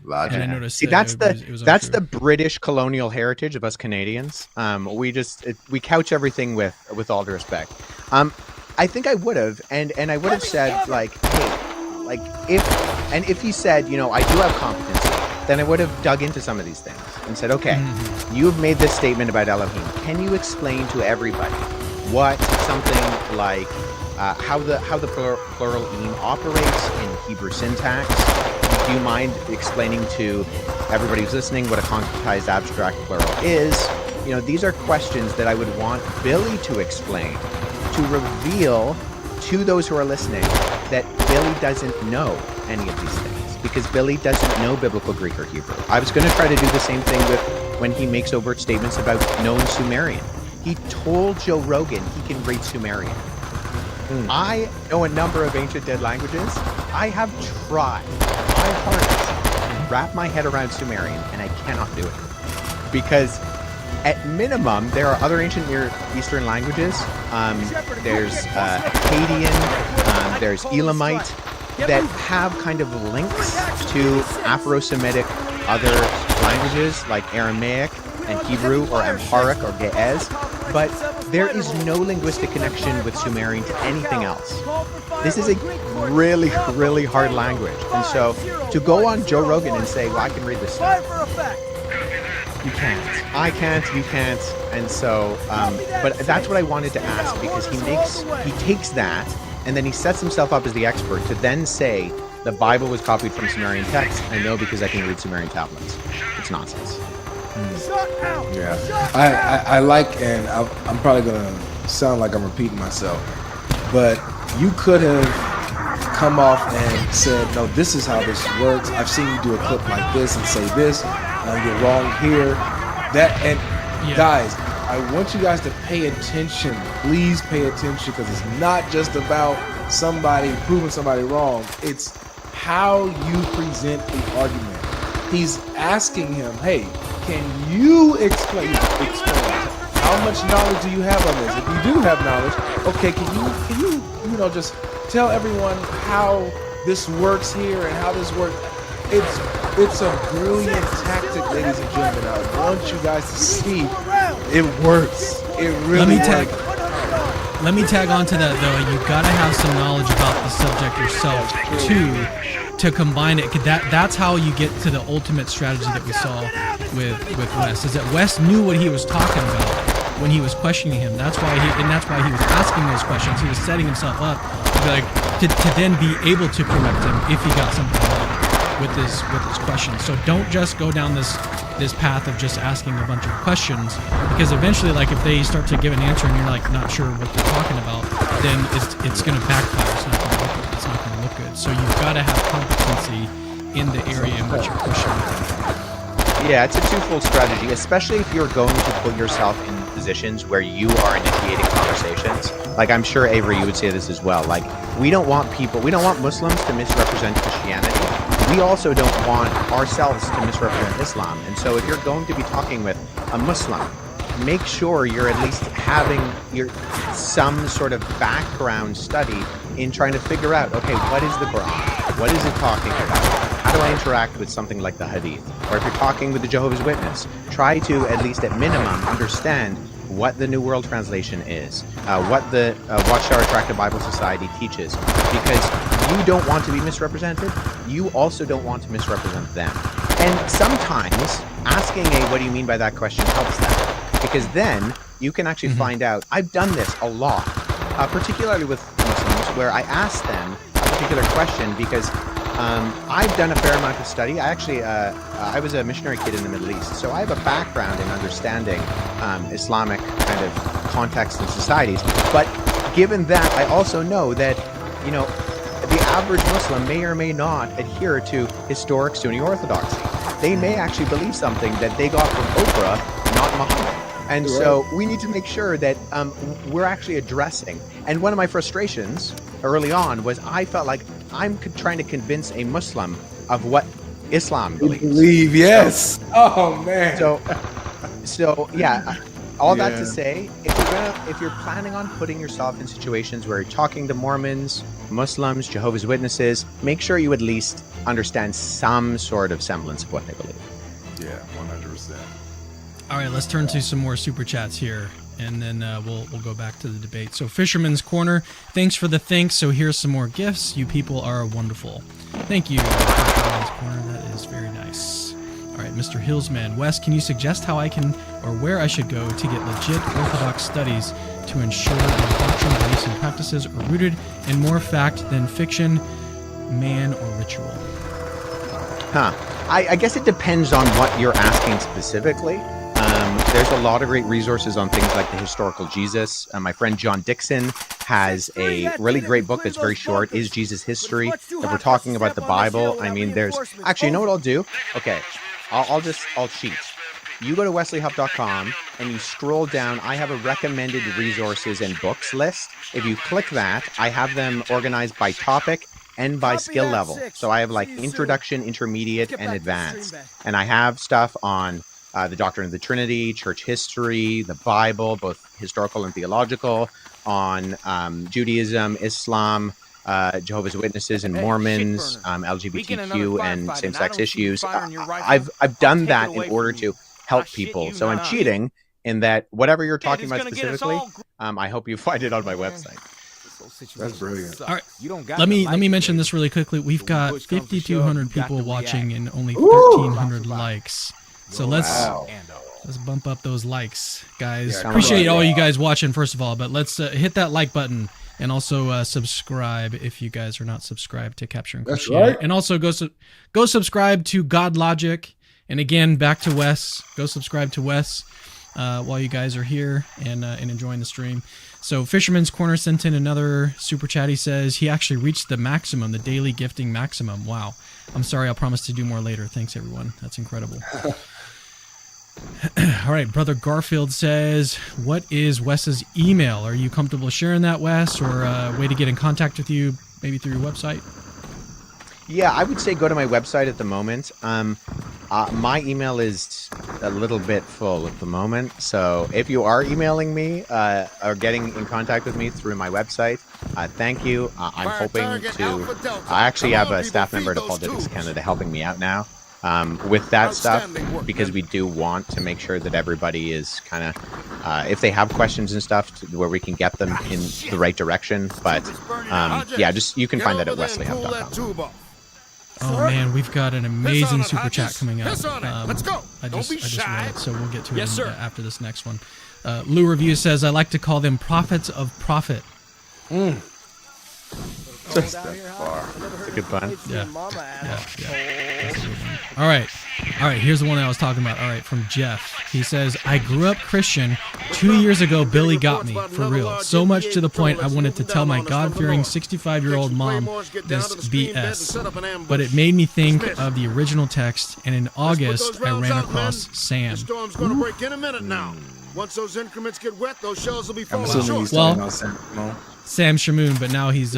Logic. And I noticed. See, that's the British colonial heritage of us Canadians. We couch everything with all due respect. I think I would have, and I would have said like, hey, like if he said, I do have competency, then I would have dug into some of these things and said, okay, you've made this statement about Elohim. Can you explain to everybody what something like how the plural im operates in Hebrew syntax? Do you mind explaining to everybody who's listening what a concretized abstract plural is? These are questions that I would want Billy to explain, to reveal to those who are listening that Billy doesn't know any of these things, because Billy doesn't know biblical Greek or Hebrew. I was going to try to do the same thing with when he makes overt statements about knowing Sumerian. He told Joe Rogan he can read Sumerian. I know a number of ancient dead languages. I have tried my hardest to wrap my head around Sumerian, and I cannot do it. Because at minimum, there are other ancient Near Eastern languages. There's Akkadian, there's Elamite, that have kind of links to Afro-Semitic other languages like Aramaic and Hebrew or Amharic or Ge'ez, but there is no linguistic connection with Sumerian to anything else. This is a really, really hard language. And so to go on Joe Rogan and say, well, I can read this stuff, you can't. I can't, you can't. And so, but that's what I wanted to ask, because he takes that and then he sets himself up as the expert to then say the Bible was copied from Sumerian text. I know because I can read Sumerian tablets. It's nonsense. Yeah, I like, and I'm probably gonna sound like I'm repeating myself, but you could have come off and said, no, this is how this works. I've seen you do a clip like this and say this. You're wrong here. Guys, I want you guys to pay attention. Please pay attention, because it's not just about somebody proving somebody wrong. It's how you present the argument. He's asking him, hey, can you explain how much knowledge do you have on this? If you do have knowledge, okay, can you just tell everyone how this works here and how this works? It's a brilliant tactic, ladies and gentlemen. I want you guys to see it works. It really works. Let me tag on to that, though. You gotta have some knowledge about the subject yourself to combine it. That's how you get to the ultimate strategy that we saw with Wes. Is that Wes knew what he was talking about when he was questioning him. That's why he was asking those questions. He was setting himself up to then be able to correct him if he got something wrong with his questions. So don't just go down this path of just asking a bunch of questions, because eventually, like, if they start to give an answer and you're like not sure what they're talking about, then it's going to backfire. It's not going to look good. So you've got to have competency in the area in which you're questioning. Yeah, it's a twofold strategy, especially if you're going to put yourself in positions where you are initiating conversations. Like, I'm sure, Avery, you would say this as well. Like, we don't want Muslims to misrepresent Christianity. We also don't want ourselves to misrepresent Islam. And so if you're going to be talking with a Muslim, make sure you're at least having some sort of background study in trying to figure out, okay, what is the Quran? What is it talking about? How do I interact with something like the Hadith? Or if you're talking with the Jehovah's Witness, try to, at least at minimum, understand what the New World Translation is, what the Watchtower Attractive Bible Society teaches, because you don't want to be misrepresented. You also don't want to misrepresent them. And sometimes asking what do you mean by that question helps that, because then you can actually find out. I've done this a lot, particularly with Muslims, where I ask them a particular question because I've done a fair amount of study. I was a missionary kid in the Middle East, so I have a background in understanding Islamic kind of context and societies. But given that, I also know that, the average Muslim may or may not adhere to historic Sunni orthodoxy. They may actually believe something that they got from Oprah, not Muhammad. And so we need to make sure that we're actually addressing. And one of my frustrations early on was I felt like I'm trying to convince a Muslim of what Islam believes. Yes. Oh man. So yeah. All that to say, if you're planning on putting yourself in situations where you're talking to Mormons, Muslims, Jehovah's Witnesses, make sure you at least understand some sort of semblance of what they believe. Yeah, 100%. All right, let's turn to some more super chats here, and then we'll go back to the debate. So, Fisherman's Corner, thanks for the thanks. So here's some more gifts. You people are wonderful. Thank you, Fisherman's Corner. That is very nice. All right, Mr. Hillsman. Wes, can you suggest how I can, or where I should go to get legit Orthodox studies to ensure that doctrine, beliefs, and practices are rooted in more fact than fiction, man, or ritual? I guess it depends on what you're asking specifically. There's a lot of great resources on things like the historical Jesus. My friend John Dixon has a really great book that's very short, Is Jesus History? If we're talking about the Bible, I mean, there's... Actually, you know what I'll do? Okay, I'll cheat. You go to wesleyhuff.com and you scroll down. I have a recommended resources and books list. If you click that, I have them organized by topic and by skill level. So I have like introduction, intermediate, and advanced. And I have stuff on the doctrine of the Trinity, church history, the Bible, both historical and theological, on Judaism, Islam, Jehovah's Witnesses and Mormons, LGBTQ and same-sex issues. I've done that in order to help people. So I'm cheating in that whatever you're talking about specifically, I hope you find it on my website. That's brilliant. All right, let me mention this really quickly. We've got 5,200 people watching and only 1,300 likes. So let's bump up those likes, guys. Appreciate all you guys watching, first of all, but let's hit that like button and also subscribe if you guys are not subscribed to Capturing Christianity. Right. And also go subscribe to God Logic. And again, back to Wes. Go subscribe to Wes while you guys are here and enjoying the stream. So Fisherman's Corner sent in another super chat. He says he actually reached the maximum, the daily gifting maximum. Wow. I'm sorry. I'll promise to do more later. Thanks, everyone. That's incredible. All right, Brother Garfield says, what is Wes's email? Are you comfortable sharing that, Wes, or a way to get in contact with you, maybe through your website? Yeah, I would say go to my website at the moment. My email is a little bit full at the moment, so if you are emailing me or getting in contact with me through my website, thank you. I'm hoping to. I actually have a staff member at Apologetics Canada helping me out now with that stuff, because we do want to make sure that everybody is kind of, if they have questions and stuff, where we can get them in the right direction. But yeah, just you can find that at wesleyhuff.com. Oh man, we've got an amazing super chat coming up. Let's go. I just read it, so we'll get to it after this next one. Lou Review says, I like to call them prophets of profit. Just that far. It's a good pun. Yeah. All right. Here's the one I was talking about. All right, from Jeff. He says, I grew up Christian. 2 years ago, Billy got me, for real. So much to the point I wanted to tell my God-fearing 65-year-old mom this BS. But it made me think of the original text, and in August, I ran across Sam. Storm's gonna break in a minute now. Once those increments get wet, those shells will be I'm falling assuming he's short. talking about Sam Shamoon, but now he's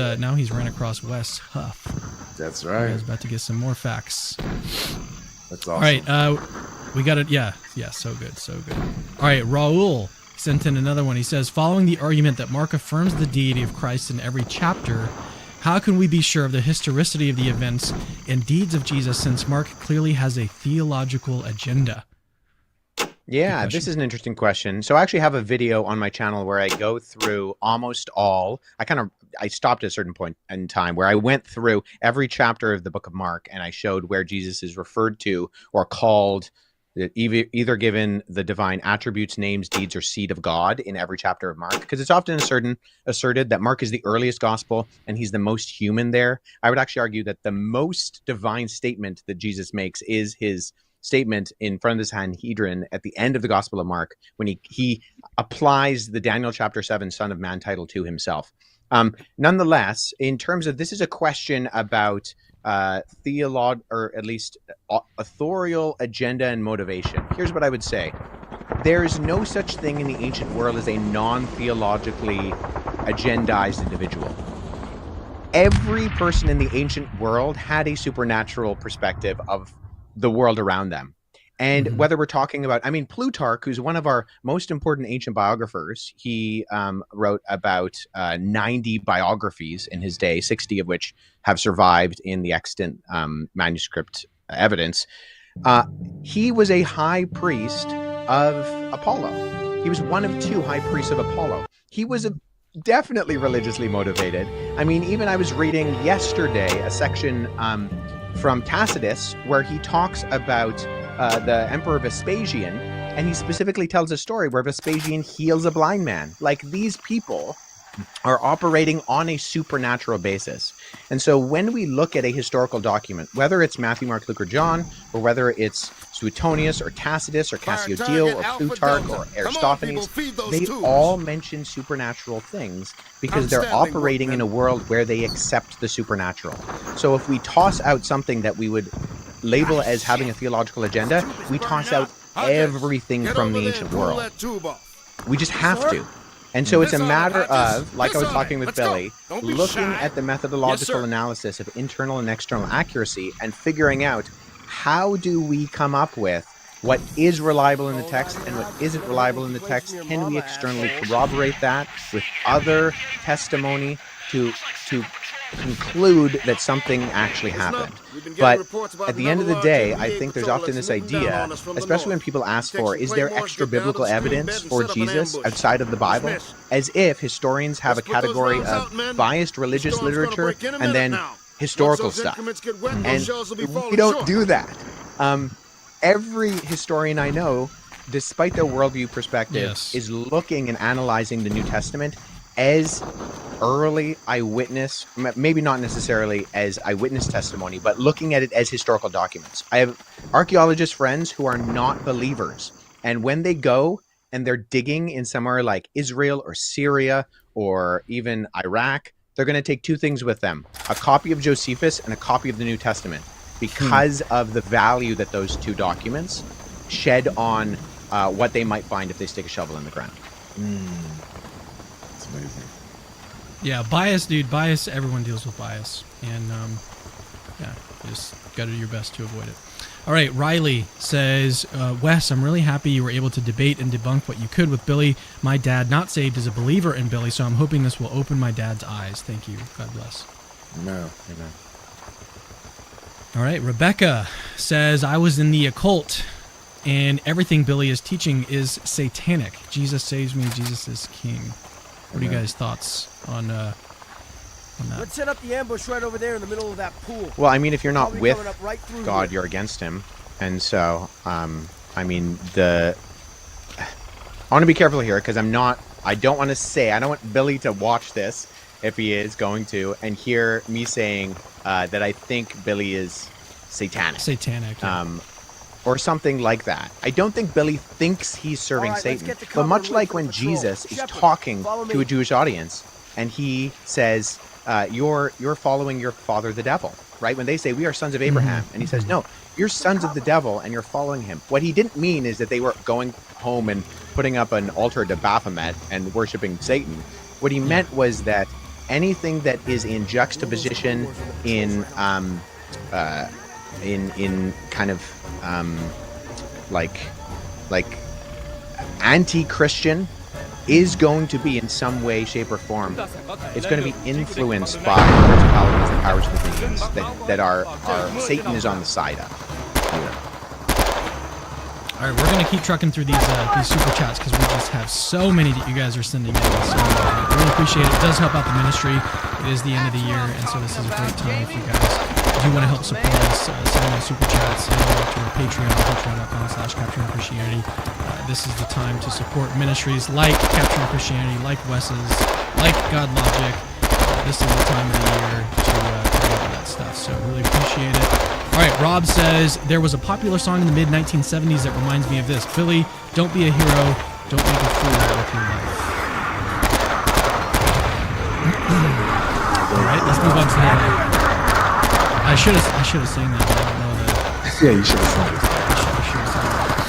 ran across Wes Huff. That's I right. was about to get some more facts. That's awesome. All right, we got it. Yeah, so good. All right, Raul sent in another one. He says, following the argument that Mark affirms the deity of Christ in every chapter, how can we be sure of the historicity of the events and deeds of Jesus, since Mark clearly has a theological agenda? Yeah, this is an interesting question. So I actually have a video on my channel where I go through almost all. I stopped at a certain point in time where I went through every chapter of the book of Mark, and I showed where Jesus is referred to or called, either given the divine attributes, names, deeds, or seed of God in every chapter of Mark, because it's often asserted that Mark is the earliest gospel and he's the most human there. I would actually argue that the most divine statement that Jesus makes is his statement in front of the Sanhedrin at the end of the Gospel of Mark, when he applies the Daniel chapter 7 Son of Man title to himself. Nonetheless, in terms of, this is a question about or at least authorial agenda and motivation. Here's what I would say. There is no such thing in the ancient world as a non-theologically agendized individual. Every person in the ancient world had a supernatural perspective of the world around them. And whether we're talking about, Plutarch, who's one of our most important ancient biographers, he wrote about 90 biographies in his day, 60 of which have survived in the extant manuscript evidence. He was a high priest of Apollo. He was one of two high priests of Apollo. He was definitely religiously motivated. Even I was reading yesterday a section from Tacitus, where he talks about the Emperor Vespasian, and he specifically tells a story where Vespasian heals a blind man. Like, these people are operating on a supernatural basis. And so when we look at a historical document, whether it's Matthew, Mark, Luke, or John, or whether it's Suetonius or Tacitus or Cassiodeo or Plutarch or Aristophanes, they all mention supernatural things because they're operating in a world where they accept the supernatural. So if we toss out something that we would label as having a theological agenda, we toss out everything from the ancient world. We just have to. And so it's a matter of, like I was talking with Billy, looking at the methodological analysis of internal and external accuracy and figuring out, how do we come up with what is reliable in the text and what isn't reliable in the text? Can we externally corroborate that with other testimony to conclude that something actually happened? But at the end of the day, I think there's often this idea, especially when people ask for, is there extra biblical evidence for Jesus outside of the Bible? As if historians have a category of biased religious literature and then historical stuff. And we don't do that. Every historian I know, despite their worldview perspective, is looking and analyzing the New Testament as early eyewitness, maybe not necessarily as eyewitness testimony, but looking at it as historical documents. I have archaeologist friends who are not believers, and when they go and they're digging in somewhere like Israel or Syria or even Iraq, they're going to take two things with them: a copy of Josephus and a copy of the New Testament, because of the value that those two documents shed on what they might find if they stick a shovel in the ground. It's amazing. Yeah, bias, dude. Bias. Everyone deals with bias, and yeah, you just got to do your best to avoid it. All right, Riley says, Wes, I'm really happy you were able to debate and debunk what you could with Billy. My dad, not saved, is a believer in Billy, so I'm hoping this will open my dad's eyes. Thank you. God bless. No, amen. All right, Rebecca says, I was in the occult, and everything Billy is teaching is satanic. Jesus saves me. Jesus is king. What are you guys' thoughts on that? Let's set up the ambush right over there in the middle of that pool. Well, I mean, if you're not Probably with coming up right through God, here. you're against him. And so, I mean, I want to be careful here because I don't want Billy to watch this if he is going to and hear me saying that I think Billy is satanic. Satanic. Yeah. Or something like that. I don't think Billy thinks he's serving All right, let's Satan. get to But cover much and wait like for when the patrol. Jesus is Shepherd, talking follow to me. a Jewish audience and he says, you're following your father the devil, right? When they say we are sons of Abraham, and he says, no, you're sons of the devil and you're following him. What he didn't mean is that they were going home and putting up an altar to Baphomet and worshiping Satan. What he meant was that anything that is in juxtaposition in kind of like anti-Christian is going to be in some way, shape, or form. It's going to be influenced by principalities and powers and dominions that are Satan is on the side of. All right, we're gonna keep trucking through these super chats because we just have so many that you guys are sending in. So really appreciate it. It does help out the ministry. It is the end of the year, and so this is a great time if you guys do want to help support us. Send those super chats. Head over to our Patreon, patreon.com/Capturing Christianity. This is the time to support ministries like Capturing Christianity, like Wes's, like God Logic. This is the time of the year to do all that stuff. So really appreciate it. All right, Rob says, there was a popular song in the mid-1970s that reminds me of this. Billy, don't be a hero. Don't make a fool with your life. All right, let's move on to the... I should have sang that. I don't know that. Yeah, you should have sung it. I should have sang that.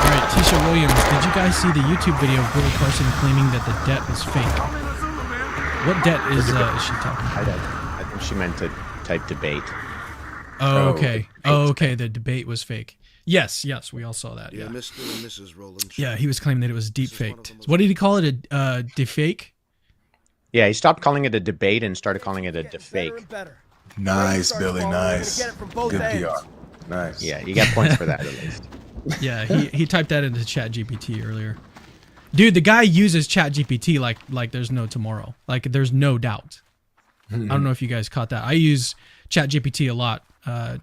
All right, Tisha Williams, did you guys see the YouTube video of Billy Carson claiming that the debt was fake? What debt is she talking about? I think she meant to type debate. Oh, okay. Oh, okay. The debate was fake. Yes, we all saw that. Yeah, Yeah, Mr. and Mrs. Rowland. yeah. He was claiming that it was deep faked. What did he call it? A defake? Yeah, he stopped calling it a debate and started calling it a Getting better defake. and better. Nice, Billy, We're gonna nice. get it from both Good ends. PR. Nice. Yeah, you get points for that at least. Yeah, he typed that into ChatGPT earlier. Dude, the guy uses ChatGPT like there's no tomorrow. Like there's no doubt. I don't know if you guys caught that. I use ChatGPT a lot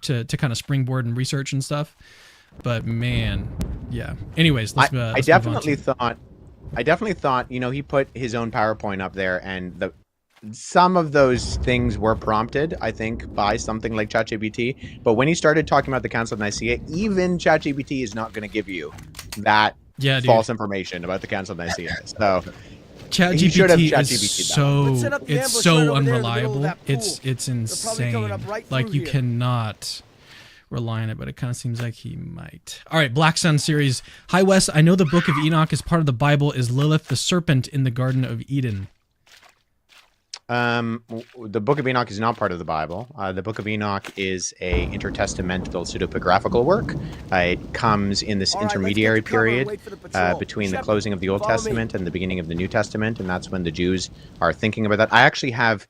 to kind of springboard and research and stuff. But man, yeah. Anyways, let's I let's definitely move on thought, he put his own PowerPoint up there, and some of those things were prompted, I think, by something like ChatGPT. But when he started talking about the Council of Nicaea, even ChatGPT is not going to give you that false information about the Council of Nicaea. So ChatGPT is so Let's set up the it's ambush so right over there in the middle of unreliable. that pool. It's They're probably coming insane. up right Like through you here. cannot rely on it, but it kind of seems like he might. All right, Black Sun series. Hi Wes, I know the Book of Enoch is part of the Bible. Is Lilith the serpent in the Garden of Eden? The Book of Enoch is not part of the Bible. The Book of Enoch is a intertestamental pseudepigraphical work. It comes in this All right, let's get intermediary to cover and period wait for the patrol. between the Shepherd, closing of the Old follow me. Testament and the beginning of the New Testament, and that's when the Jews are thinking about that. I actually have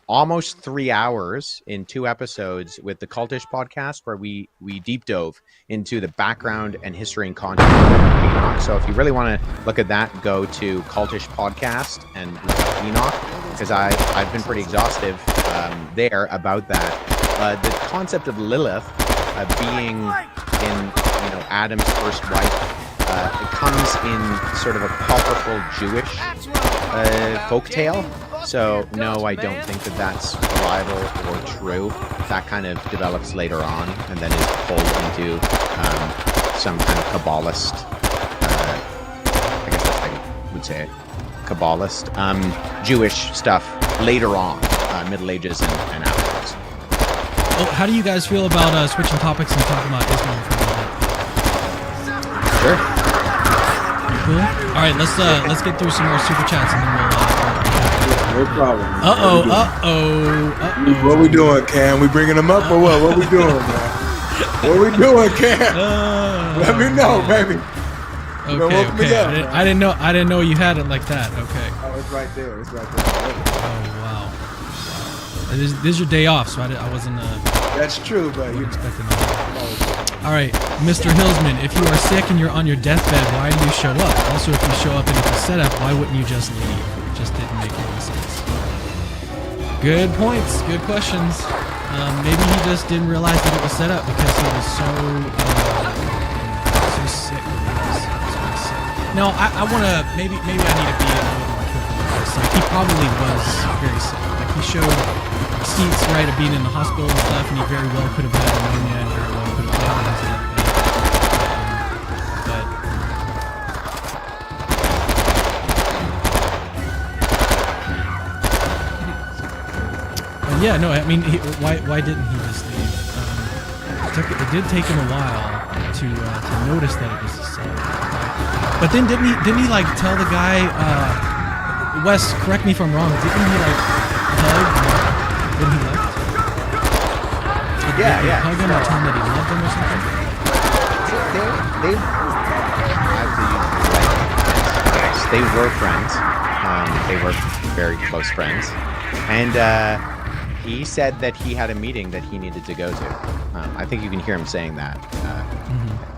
almost 3 hours in 2 episodes with the Cultish podcast where we deep dove into the background and history and content of Enoch. So if you really want to look at that, go to Cultish podcast and look at Enoch, because I've been pretty exhaustive there about that. The concept of Lilith being in Adam's first wife, it comes in sort of a powerful Jewish folktale. So no, I don't think that that's reliable or true. That kind of develops later on, and then is pulled into some kind of Kabbalist. I guess that's how you would say it. Kabbalist, Jewish stuff later on, Middle Ages and afterwards. Oh, how do you guys feel about switching topics and talking about Islam for a little bit? Sure. Cool. All right, let's get through some more super chats and then we'll. No problem. What we doing, Cam? We bringing them up or what? What we doing, man? What we doing, Cam? Let me know, baby. Okay. I didn't know you had it like that. Okay. Oh, it's right there. Oh wow. This is your day off, so I wasn't. That's true, but you're expecting that. All right, Mr. Hillsman, if you are sick and you're on your deathbed, why do you show up? Also, if you show up and it's a setup, why wouldn't you just leave? It just didn't make any sense. Good points. Good questions. Maybe he just didn't realize that it was set up because he was so sick. No, I want to. Maybe I need to be a little more careful with this. Like, he probably was very sick. Like, he showed receipts, right, of being in the hospital and stuff, and he very well could have had pneumonia and very well could have had but yeah, no, I mean, why didn't he just leave? It did take him a while to notice that it was a setup. But then didn't he like tell the guy, Wes, correct me if I'm wrong, didn't he like hug when he left? Yeah. Hug him or tell him that he loved him or something? They were friends. They were very close friends. And he said that he had a meeting that he needed to go to. I think you can hear him saying that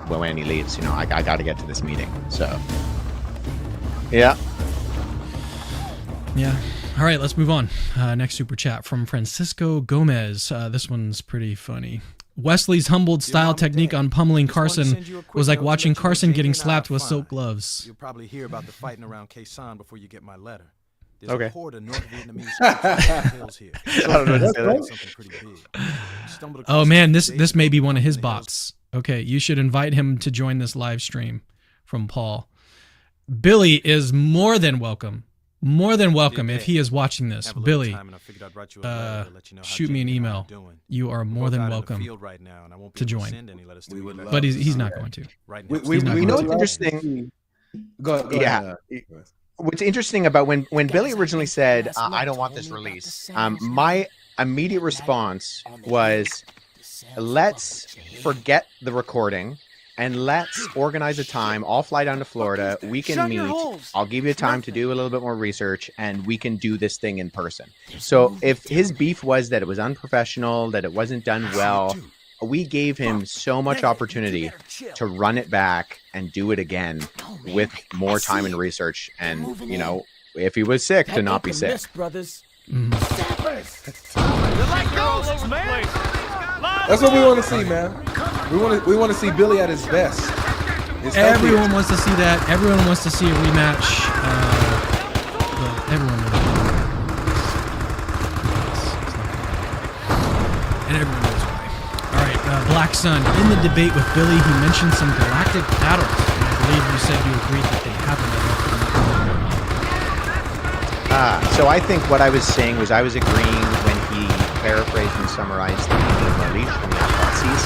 when he leaves. You know, I got to get to this meeting. So, yeah. All right, let's move on. Next super chat from Francisco Gomez. This one's pretty funny. Wesley's humbled style technique on pummeling Carson was like watching Carson getting slapped with silk gloves. You'll probably hear about the fighting around Quezon before you get my letter. There's Okay. a horde of North Vietnamese hills here. Something pretty big. Oh man, this may be one of his bots. Okay, you should invite him to join this live stream from Paul. Billy is more than welcome if he is watching this. Billy, shoot me an email. You are more than welcome to join. But he's not going to. We know what's interesting. Go ahead. What's interesting about when Billy originally said, I don't want this release, my immediate response was, let's forget the recording and let's organize a time. I'll fly down to Florida. We can meet. I'll give you time to do a little bit more research and we can do this thing in person. So if his beef was that it was unprofessional, that it wasn't done well, we gave him so much opportunity to run it back and do it again with more time and research. And, you know, if he was sick, to not be sick. That's what we want to see, man. We want to see Billy at his best. Everyone wants to see that. Everyone wants to see a rematch. Everyone knows. And everyone knows why. All right, Black Sun. In the debate with Billy, he mentioned some galactic battles. And I believe you said you agreed that they happened. So I think what I was saying was I was agreeing when he paraphrased and summarized the meaning of Unleashed from the Apocalypse.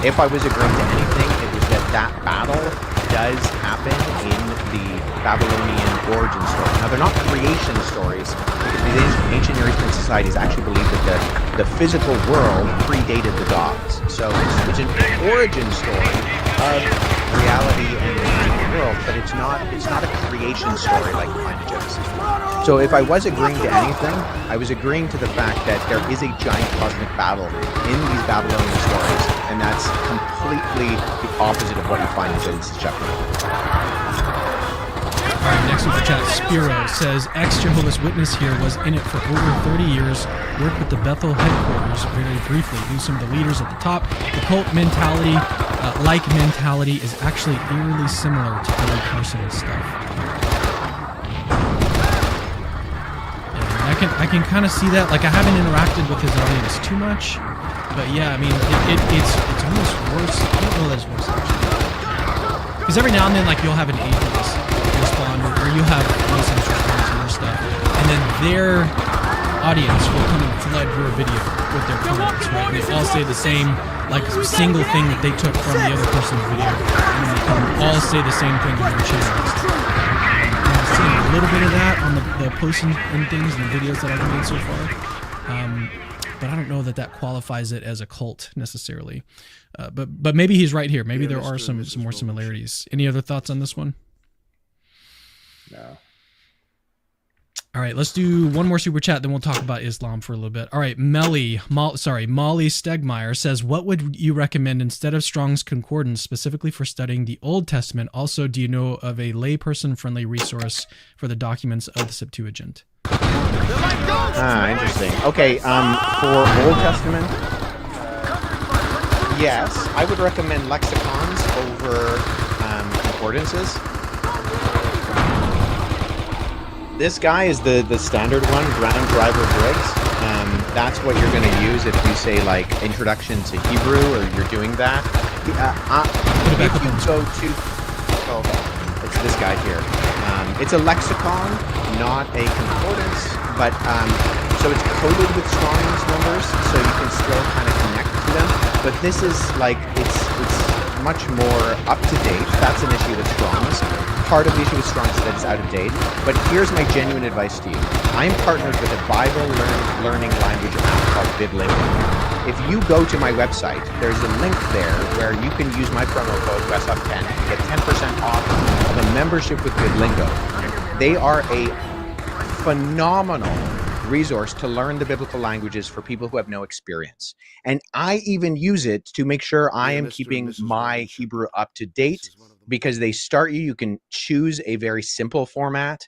If I was agreeing to anything, it was that battle does happen in the Babylonian origin story. Now, they're not creation stories, because these ancient Near Eastern societies actually believed that the physical world predated the gods. So it's an origin story of reality and the physical world, but it's not a creation story like we find in Genesis. So if I was agreeing to anything, I was agreeing to the fact that there is a giant cosmic battle in these Babylonian stories, and that's completely the opposite of what you find in Genesis chapter 1. All right, next super chat, Spiro says, ex-Jehovah's Witness here was in it for over 30 years, worked with the Bethel headquarters very briefly, knew some of the leaders at the top. The cult mentality, mentality is actually eerily similar to Billy Carson's stuff. I can kind of see that. Like, I haven't interacted with his audience too much, but yeah, I mean, it's almost worse. I don't know that it's worse, actually. Because every now and then, like, you'll have an atheist respond, or you'll have Muslims respond to your stuff, and then their audience will come and flood your video with their comments, right? They all say the same, like, single thing that they took from the other person's video, and then they come and all say the same thing on your channel. I've seen a little bit of that on the posts and things and the videos that I've made so far, but I don't know that qualifies it as a cult necessarily. But maybe he's right here. Maybe there are some more similarities. Any other thoughts on this one? No. All right, let's do one more super chat, then we'll talk about Islam for a little bit. All right, Molly Stegmeyer says, what would you recommend instead of Strong's Concordance, specifically for studying the Old Testament? Also, do you know of a layperson-friendly resource for the documents of the Septuagint? Interesting. Okay, for Old Testament, yes, I would recommend lexicons over concordances. This guy is the standard one, Brown Driver Briggs. That's what you're going to use if you say like Introduction to Hebrew or you're doing that. If you go to, it's this guy here. It's a lexicon, not a concordance, but so it's coded with Strong's numbers, so you can still kind of connect to them. But this is like it's much more up to date. That's an issue with Strong's. Part of the issue with Strong's is that it's out of date, but here's my genuine advice to you. I am partnered with a Bible learning language app called BibLingo. If you go to my website, there's a link there where you can use my promo code WESTOF10 to get 10% off of a membership with BibLingo. They are a phenomenal resource to learn the biblical languages for people who have no experience. And I even use it to make sure I am keeping my Hebrew up to date, because they start you can choose a very simple format,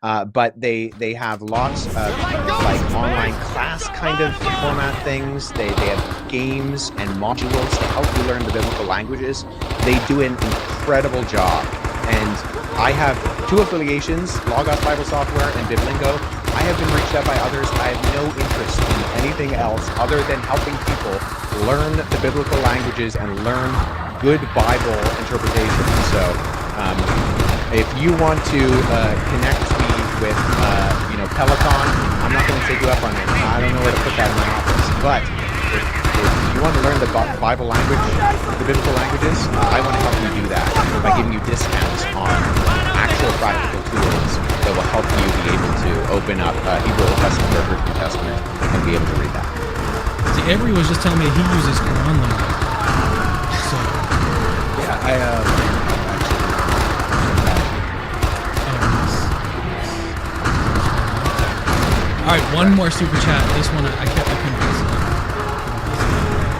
but they have lots of like online class kind of format things. They have games and modules to help you learn the biblical languages. They do an incredible job. And I have 2 affiliations, Logos Bible Software and BibLingo. I have been reached out by others. I have no interest in anything else other than helping people learn the biblical languages and learn good Bible interpretation. So if you want to connect me with Peloton, I'm not going to take you up on it. I don't know where to put that in my office. But if you want to learn the Bible language, the biblical languages, I want to help you do that by giving you discounts on actual practical tools that will help you be able to open up Hebrew Old Testament or Greek New Testament and be able to read that. See, Avery was just telling me he uses Quran language. So yeah, I All right, one more super chat. This one I kept it confusing.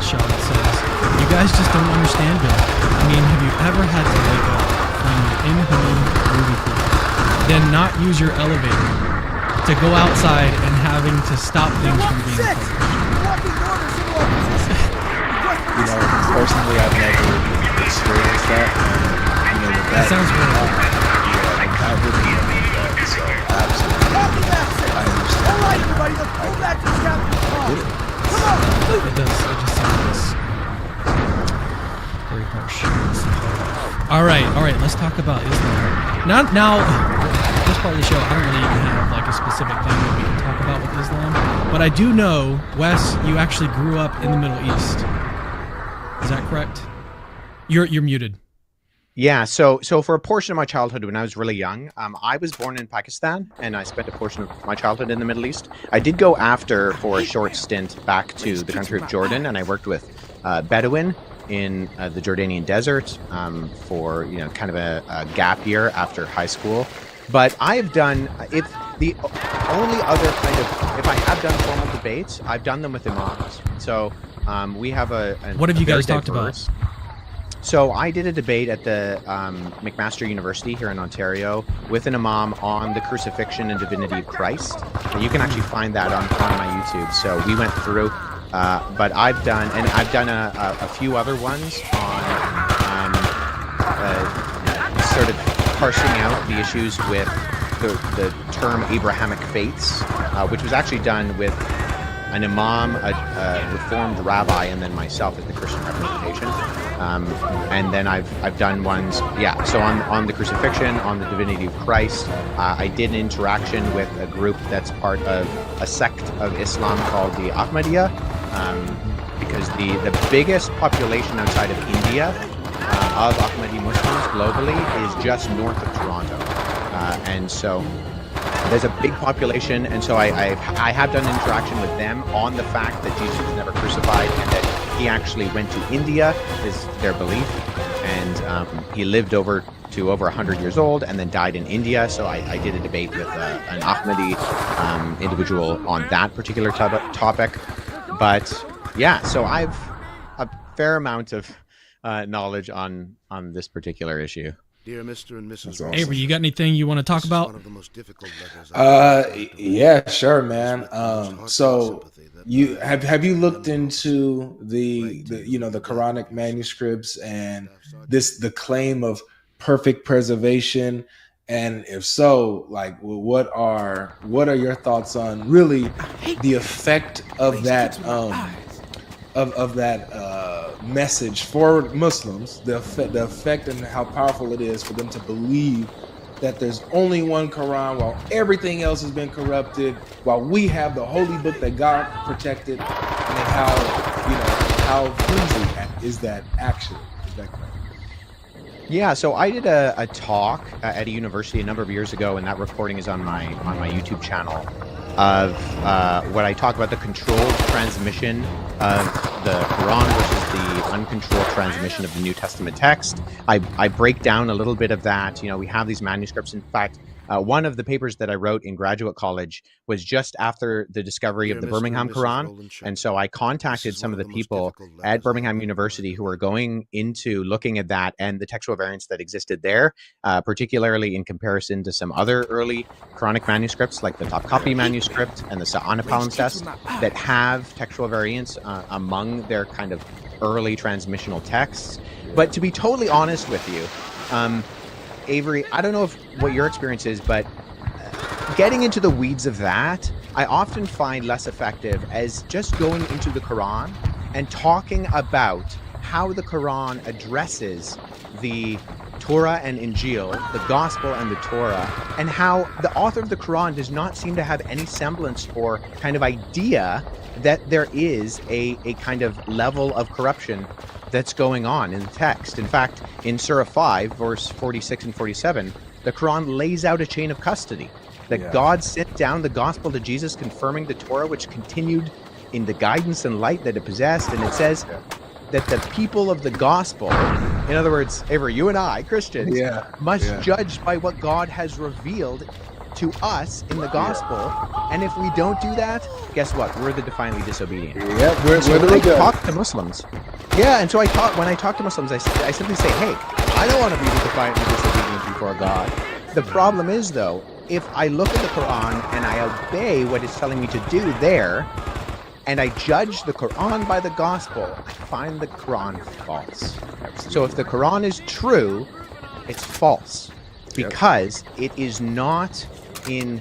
Sean says, "You guys just don't understand Bill. I mean, have you ever had to wake up from your in-home movie theater, then not use your elevator to go outside and having to stop things from being published?" Personally, I've never experienced that. That sounds great. I really need that, so absolutely. I understand. All right, everybody, let's pull back to the captain's car. Come on, move. It just sounds very harsh. All right, let's talk about Islam. Now, this part of the show, I don't really even have like a specific thing that we can talk about with Islam, but I do know, Wes, you actually grew up in the Middle East. Is that correct? You're muted. Yeah, so for a portion of my childhood when I was really young, I was born in Pakistan, and I spent a portion of my childhood in the Middle East. I did go after for a short stint back to the country of Jordan, and I worked with Bedouin in the Jordanian desert for kind of a gap year after high school. But I have done, if I have done formal debates, I've done them with imams. So we have what have you guys talked about? So I did a debate at the McMaster University here in Ontario with an imam on the crucifixion and divinity of Christ. And you can actually find that on my YouTube. So we went through, but I've done a few other ones on sort of parsing out the issues with the term Abrahamic faiths, which was actually done with an imam, a reformed rabbi, and then myself as the Christian representation. And then I've done ones, so on the crucifixion, on the divinity of Christ. I did an interaction with a group that's part of a sect of Islam called the Ahmadiyya, because the biggest population outside of India of Ahmadi Muslims globally is just north of Toronto. And so there's a big population, and so I have done interaction with them on the fact that Jesus was never crucified and that he actually went to India, is their belief, and he lived over 100 years old and then died in India. So I did a debate with an Ahmadi individual on that particular topic. But yeah, so I've a fair amount of knowledge on this particular issue. Dear Mr. and Mrs. Awesome. Avery, you got anything you want to talk about? Yeah, sure, man. So you have you looked into the Quranic manuscripts and the claim of perfect preservation? And if so, like, what are your thoughts on really the effect of that of that message for Muslims, the effect and how powerful it is for them to believe that there's only one Quran while everything else has been corrupted, while we have the holy book that God protected, and how flimsy is that actually? Is that correct? Yeah, so I did a talk at a university a number of years ago, and that recording is on my YouTube channel, of what I talk about, the controlled transmission of the Quran versus the uncontrolled transmission of the New Testament text. I break down a little bit of that. We have these manuscripts. In fact, one of the papers that I wrote in graduate college was just after the discovery of the Birmingham Quran. And so I contacted some of the people at Birmingham University who were going into looking at that and the textual variants that existed there, particularly in comparison to some other early Quranic manuscripts like the Topkapi manuscript and the Sa'ana palimpsest that have textual variants among their kind of early transmissional texts. But to be totally honest with you, Avery, I don't know what your experience is, but getting into the weeds of that, I often find less effective as just going into the Quran and talking about how the Quran addresses the Torah and Injil, the Gospel and the Torah, and how the author of the Quran does not seem to have any semblance or kind of idea that there is a kind of level of corruption that's going on in the text. In fact, in Surah 5, verse 46 and 47, the Quran lays out a chain of custody. That God sent down the gospel to Jesus, confirming the Torah, which continued in the guidance and light that it possessed. And it says that the people of the gospel, in other words, Avery, you and I, Christians, must judge by what God has revealed to us in the gospel. And if we don't do that, guess what? We're the defiantly disobedient. Yeah, we're the rebel. I talk to Muslims. Yeah, and so when I talk to Muslims, I simply say, hey, I don't want to be the defiantly disobedient before God. The problem is, though, if I look at the Quran and I obey what it's telling me to do there, and I judge the Quran by the gospel, I find the Quran false. So if the Quran is true, it's false because it is not in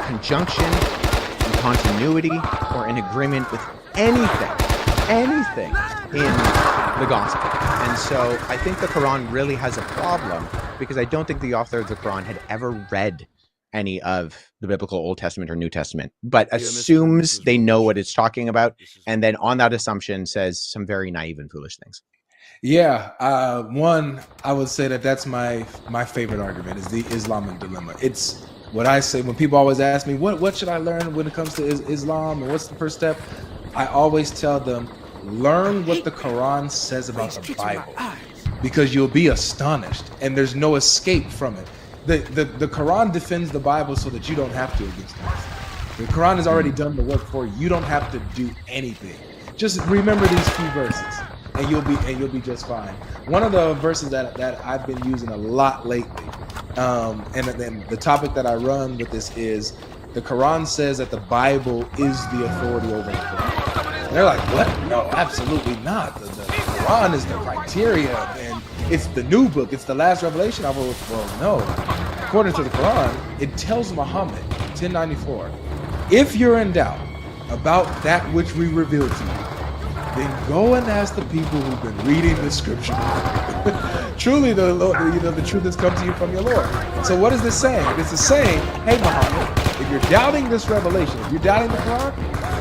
conjunction, in continuity, or in agreement with anything in the gospel. And so I think the Quran really has a problem because I don't think the author of the Quran had ever read any of the biblical Old Testament or New Testament, but assumes they know what it's talking about, and then on that assumption says some very naive and foolish things. Yeah, one, I would say that's my favorite argument is the Islamic dilemma. It's what I say when people always ask me, what should I learn when it comes to Islam, and what's the first step? I always tell them, learn what the Quran says about the Bible, because you'll be astonished, and there's no escape from it. The Quran defends the Bible so that you don't have to against it. The Quran has already done the work for you. You don't have to do anything. Just remember these few verses, and you'll be just fine. One of the verses that I've been using a lot lately, and then the topic that I run with this is the Quran says that the Bible is the authority over the Quran. And they're like, what? No, absolutely not. The Quran is the criteria, and it's the new book. It's the last revelation. I was, well, no. According to the Quran, it tells Muhammad, 1094, if you're in doubt, about that which we reveal to you, then go and ask the people who've been reading the scripture. Truly, the truth has come to you from your Lord. So what is this saying? This is saying, hey, Muhammad, if you're doubting this revelation, if you're doubting the Quran,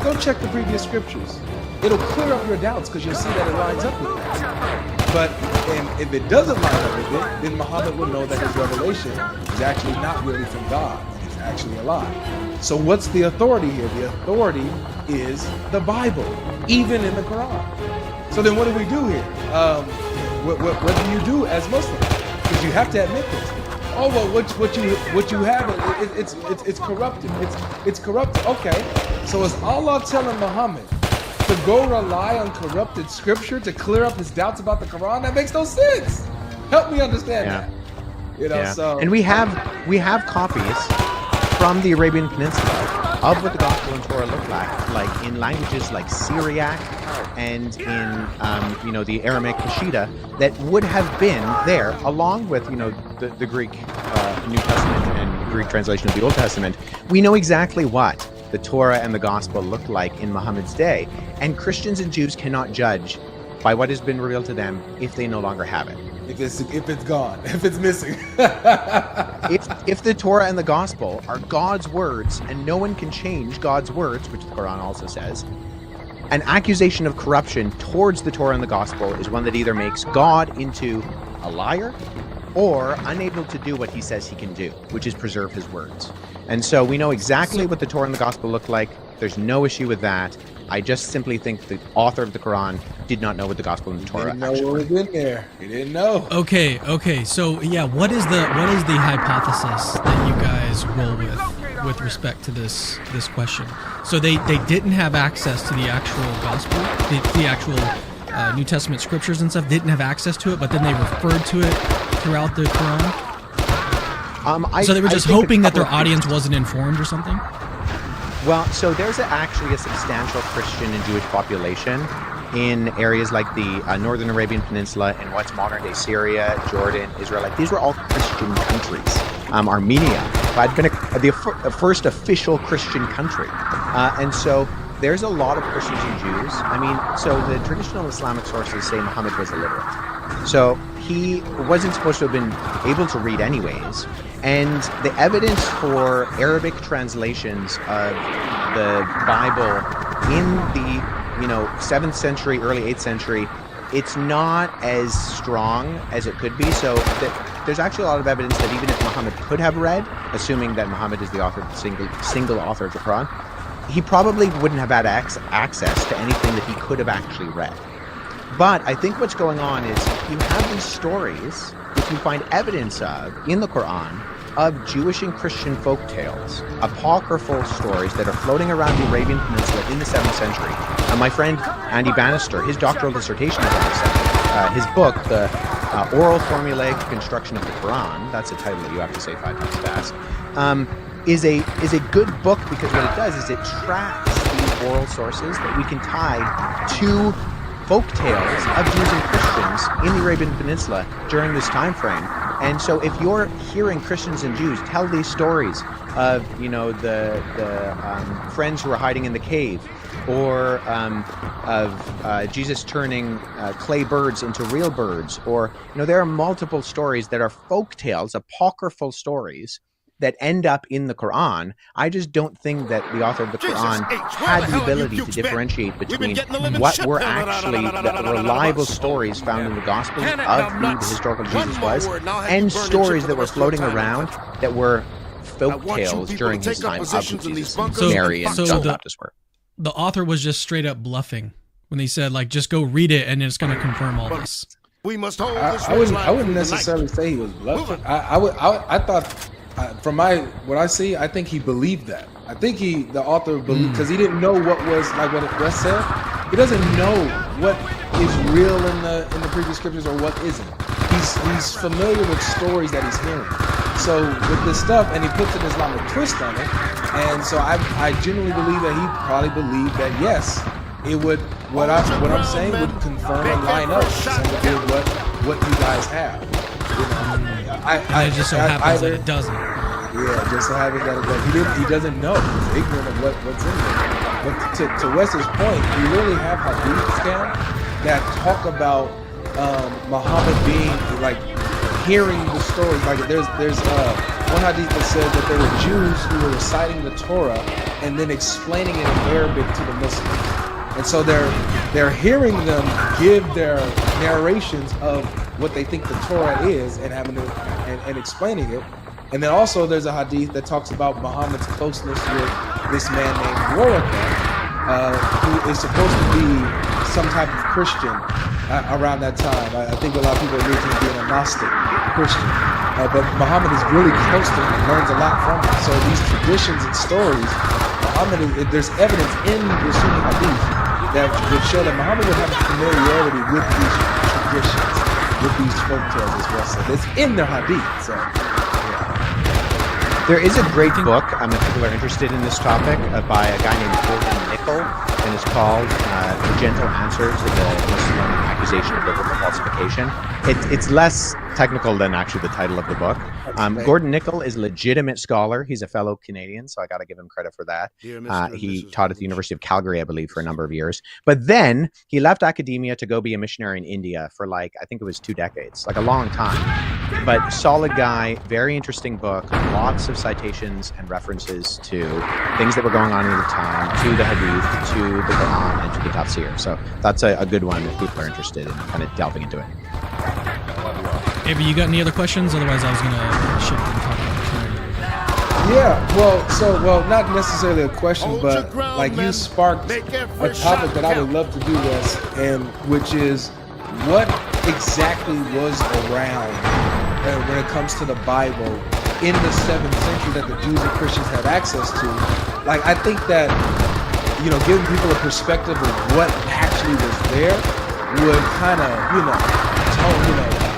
go check the previous scriptures. It'll clear up your doubts because you'll see that it lines up with that. But if it doesn't line up with it, then Muhammad will know that his revelation is actually not really from God. It's actually a lie. So what's the authority here? The authority is the Bible, even in the Quran. So then what do we do here? What do you do as Muslims? Because you have to admit this. Oh well, what you have it's corrupted. It's corrupted. Okay, so is Allah telling Muhammad to go rely on corrupted scripture to clear up his doubts about the Quran? That makes no sense. Help me understand that. You know, so and we have copies from the Arabian Peninsula of what the Gospel and Torah look like in languages like Syriac and in the Aramaic Peshitta that would have been there along with the Greek New Testament and Greek translation of the Old Testament. We know exactly what the Torah and the Gospel looked like in Muhammad's day, and Christians and Jews cannot judge by what has been revealed to them if they no longer have it. If it's gone, if it's missing. if the Torah and the Gospel are God's words and no one can change God's words, which the Quran also says, an accusation of corruption towards the Torah and the Gospel is one that either makes God into a liar or unable to do what he says he can do, which is preserve his words. And so we know exactly what the Torah and the Gospel look like. There's no issue with that. I just simply think the author of the Quran did not know what the Gospel and the Torah actually were. He didn't know what was in there. He didn't know. Okay. So yeah, what is the hypothesis that you guys roll with respect to this question? So they didn't have access to the actual Gospel, the actual New Testament scriptures and stuff. Didn't have access to it, but then they referred to it throughout the Quran. So they were just hoping that their audience wasn't informed or something? Well, so there's actually a substantial Christian and Jewish population in areas like the Northern Arabian Peninsula and what's modern-day Syria, Jordan, Israel. Like, these were all Christian countries. Armenia had been the first official Christian country. And so there's a lot of Christians and Jews. I mean, so the traditional Islamic sources say Muhammad was illiterate. So he wasn't supposed to have been able to read anyways. And the evidence for Arabic translations of the Bible in the 7th century, early 8th century, it's not as strong as it could be. So there's actually a lot of evidence that even if Muhammad could have read, assuming that Muhammad is the author, single author of the Quran, he probably wouldn't have had access to anything that he could have actually read. But I think what's going on is you have these stories, which you find evidence of in the Quran, of Jewish and Christian folk tales, apocryphal stories that are floating around the Arabian Peninsula in the 7th century. My friend Andy Bannister, his doctoral dissertation is on the subject. His book, The Oral Formulaic Construction of the Quran, that's a title that you have to say 5 times fast, is a good book because what it does is it tracks these oral sources that we can tie to folk tales of Jews and Christians in the Arabian Peninsula during this time frame. And so if you're hearing Christians and Jews tell these stories of, the friends who are hiding in the cave, or of Jesus turning clay birds into real birds, or, there are multiple stories that are folk tales, apocryphal stories that end up in the Quran. I just don't think that the author of the Quran had the ability to differentiate between what were actually the reliable stories found in the Gospels of who the historical Jesus was, and stories that were floating around that were folk tales during his time of who Jesus and Mary and John the Baptist were. The author was just straight up bluffing when they said, like, just go read it and it's going to confirm all this. We must hold this. I wouldn't necessarily say he was bluffing. I thought, from what I see, I think he believed that. I think the author believed, because he didn't know what was, like what Wes said. He doesn't know what is real in the previous scriptures or what isn't. He's familiar with stories that he's hearing. So with this stuff, and he puts an Islamic twist on it, and so I genuinely believe that he probably believed that yes, it would what I'm saying would confirm and line up with what you guys have. It just so happens that it doesn't. Yeah, just so happens that he doesn't know. He's ignorant of what's in there. But to Wes's point, we literally have hadiths down that talk about Muhammad being like hearing the stories. Like there's one hadith that says that there were Jews who were reciting the Torah and then explaining it in Arabic to the Muslims. And so they're hearing them give their narrations of what they think the Torah is and having to, and explaining it. And then also there's a hadith that talks about Muhammad's closeness with this man named Waraka, who is supposed to be some type of Christian around that time. I think a lot of people are to be a Gnostic Christian. But Muhammad is really close to him and learns a lot from him. So these traditions and stories, there's evidence in the Sunni hadith that would show that Muhammad would have a familiarity with these traditions, with these folk tales as well. So it's in the hadith. So there is a great book, if people are interested in this topic, by a guy named Gordon Nickel, and it's called The Gentle Answer to the Muslim Accusation of Biblical Falsification. It's less technical than actually the title of the book. Gordon Nickel is a legitimate scholar. He's a fellow Canadian, so I got to give him credit for that. He taught at the University of Calgary, I believe, for a number of years. But then he left academia to go be a missionary in India for I think it was 2 decades, like a long time. But solid guy, very interesting book, lots of citations and references to things that were going on at the time, to the Hadith, to the Quran, and to the Tafsir. So that's a good one if people are interested in kind of delving into it. Avery, you got any other questions? Otherwise, I was going to shift and talk about the Yeah, well, not necessarily a question, but like you sparked a topic that I would love to do, Wes, and which is what exactly was around when it comes to the Bible in the 7th century that the Jews and Christians had access to. Like, I think that, giving people a perspective of what actually was there would kind of,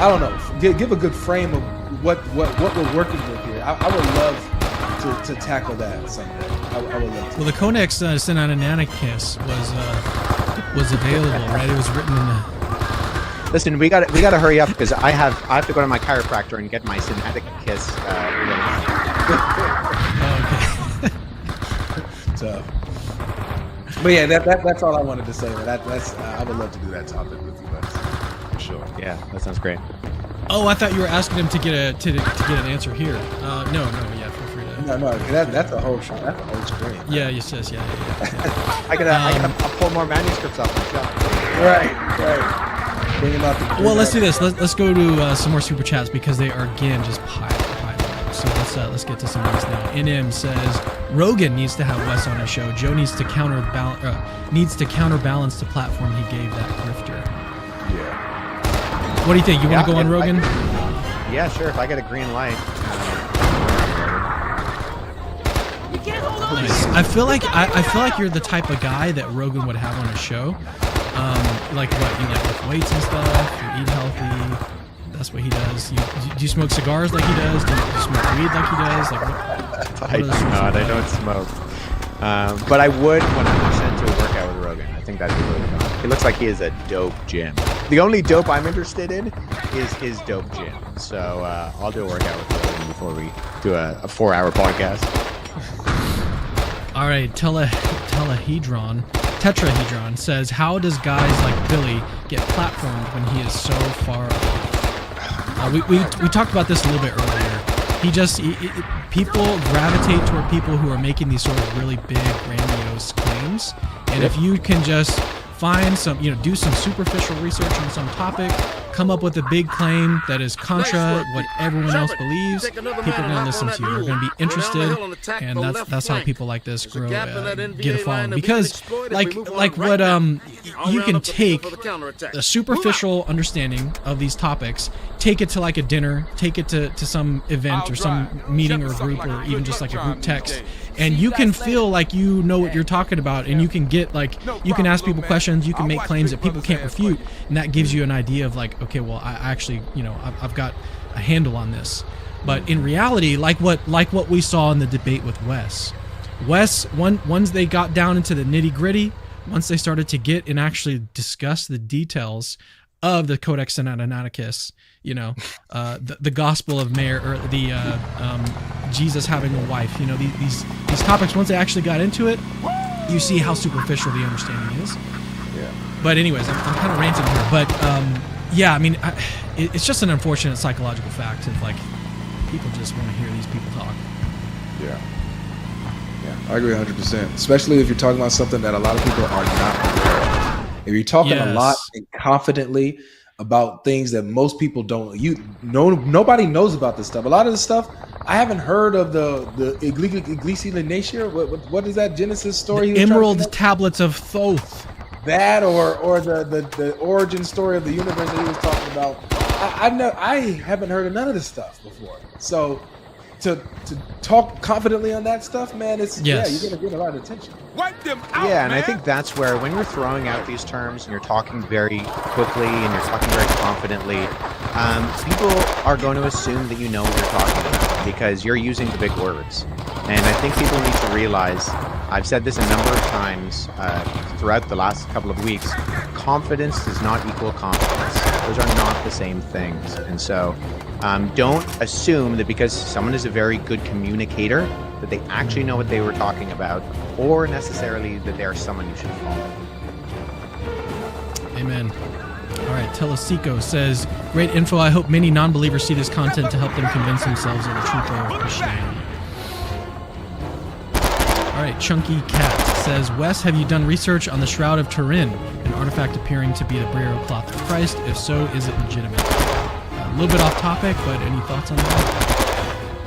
I don't know, give a good frame of what we're working with here. I would love to tackle that someday. I would love to. Well, the Codex Sinaiticus was available, right? It was written in the... Listen, we got to hurry up because I have to go to my chiropractor and get my Sinaiticus. Okay. So, but yeah, that's all I wanted to say. That's I would love to do that topic with you guys for sure. Yeah, that sounds great. Oh, I thought you were asking him to get an answer here. No, yeah, feel free to. No, that's a whole show. That's a whole screen. Yeah, you says, yeah. I gotta pull more manuscripts off my shelf. Right. Well, let's do this. Let's go to some more super chats because they are again just piling up. So let's get to some of these now. NM says Rogan needs to have Wes on his show. Joe needs to counterbalance the platform he gave that grifter. Yeah. What do you think? You want to go on Rogan? Yeah, sure. If I get a green light. Nice. I feel like you're the type of guy that Rogan would have on his show. Like what? You like lift weights and stuff. You eat healthy. That's what he does. Do you smoke cigars like he does? Do you smoke weed like he does? Like I do not. I don't smoke. But I would 100% do a workout with Rogan. I think that'd be really fun. He looks like he is a dope gym. The only dope I'm interested in is his dope gym. So I'll do a workout with Rogan before we do a 4-hour podcast. All right, Tetrahedron says, how does guys like Billy get platformed when he is so far off? We talked about this a little bit earlier. People gravitate toward people who are making these sort of really big, grandiose claims. And if you can just find some, do some superficial research on some topic, come up with a big claim that is contra what everyone else believes, people are going to listen to you. They're going to be interested, and that's how people like this grow, get a following. Because like what you can take a superficial understanding of these topics, take it to like a dinner, take it to some event or some meeting or group or even just like a group text, and you can feel like you know what you're talking about, and you can get you can ask people questions, you can make claims that people can't refute, and that gives you an idea of like, okay, well, I actually, I've got a handle on this. But in reality, like what we saw in the debate with Wes, once they got down into the nitty gritty, once they started to get and actually discuss the details of the Codex Sinaiticus, the Gospel of Mary, or the Jesus having a wife, these topics, once they actually got into it, you see how superficial the understanding is. Yeah. But anyways, I'm kind of ranting here. But yeah, I mean, it's just an unfortunate psychological fact of like people just want to hear these people talk. Yeah. Yeah, I agree 100%. Especially if you're talking about something that a lot of people are not aware of. If you're talking a lot and confidently about things that most people don't, nobody knows about this stuff. A lot of this stuff I haven't heard of. The Iglesia Nature. What is that Genesis story? The Emerald Tablets of Thoth. That or the origin story of the universe that he was talking about. I haven't heard of none of this stuff before. So to talk confidently on that stuff, man, you're gonna get a lot of attention. Wipe them out, yeah, and man. I think that's where when you're throwing out these terms and you're talking very quickly and you're talking very confidently, people are going to assume that you know what you're talking about because you're using the big words. And I think people need to realize, I've said this a number of times throughout the last couple of weeks, confidence does not equal confidence. Those are not the same things. And so don't assume that because someone is a very good communicator that they actually know what they were talking about, or necessarily that they're someone you should follow. Amen. All right, Telesico says, great info. I hope many non-believers see this content to help them convince themselves of the truth of Christianity. All right, Chunky Cat says, Wes, have you done research on the Shroud of Turin, an artifact appearing to be the burial cloth of Christ? If so, is it legitimate? A little bit off topic, but any thoughts on that?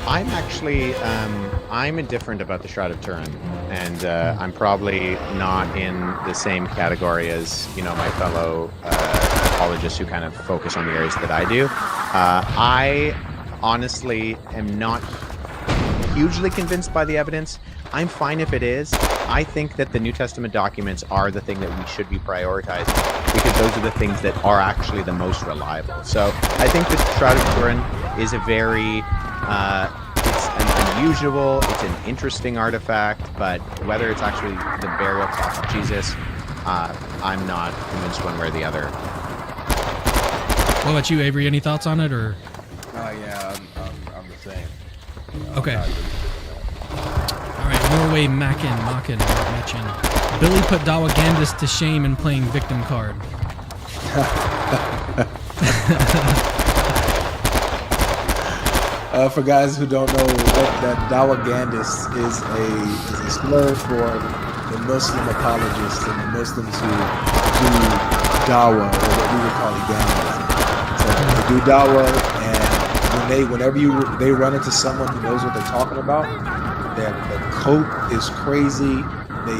I'm actually, I'm indifferent about the Shroud of Turin, and I'm probably not in the same category as, my fellow apologists who kind of focus on the areas that I do. I honestly am not hugely convinced by the evidence. I'm fine if it is. I think that the New Testament documents are the thing that we should be prioritizing because those are the things that are actually the most reliable. So I think the Shroud of Turin is a very, it's an unusual, it's an interesting artifact, but whether it's actually the burial cloth of Jesus, I'm not convinced one way or the other. What about you, Avery? Any thoughts on it, or? Yeah, I'm the same. Okay. All right, Norway Macken mentioned. Billy put Dawa Gandis to shame in playing victim card. For guys who don't know, that Dawa Gandis is a slur for the Muslim apologists and the Muslims who do Dawa, or what we would call evangelism. So they do Dawa, and whenever they run into someone who knows what they're talking about, their coat is crazy. They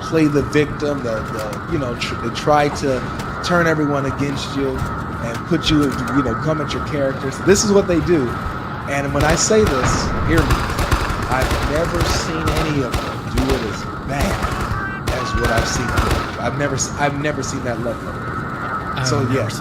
play the victim. They try to turn everyone against you and put you, come at your characters. So this is what they do. And when I say this, hear me. I've never seen any of them do it as bad as what I've seen. I've never seen that level. So yes,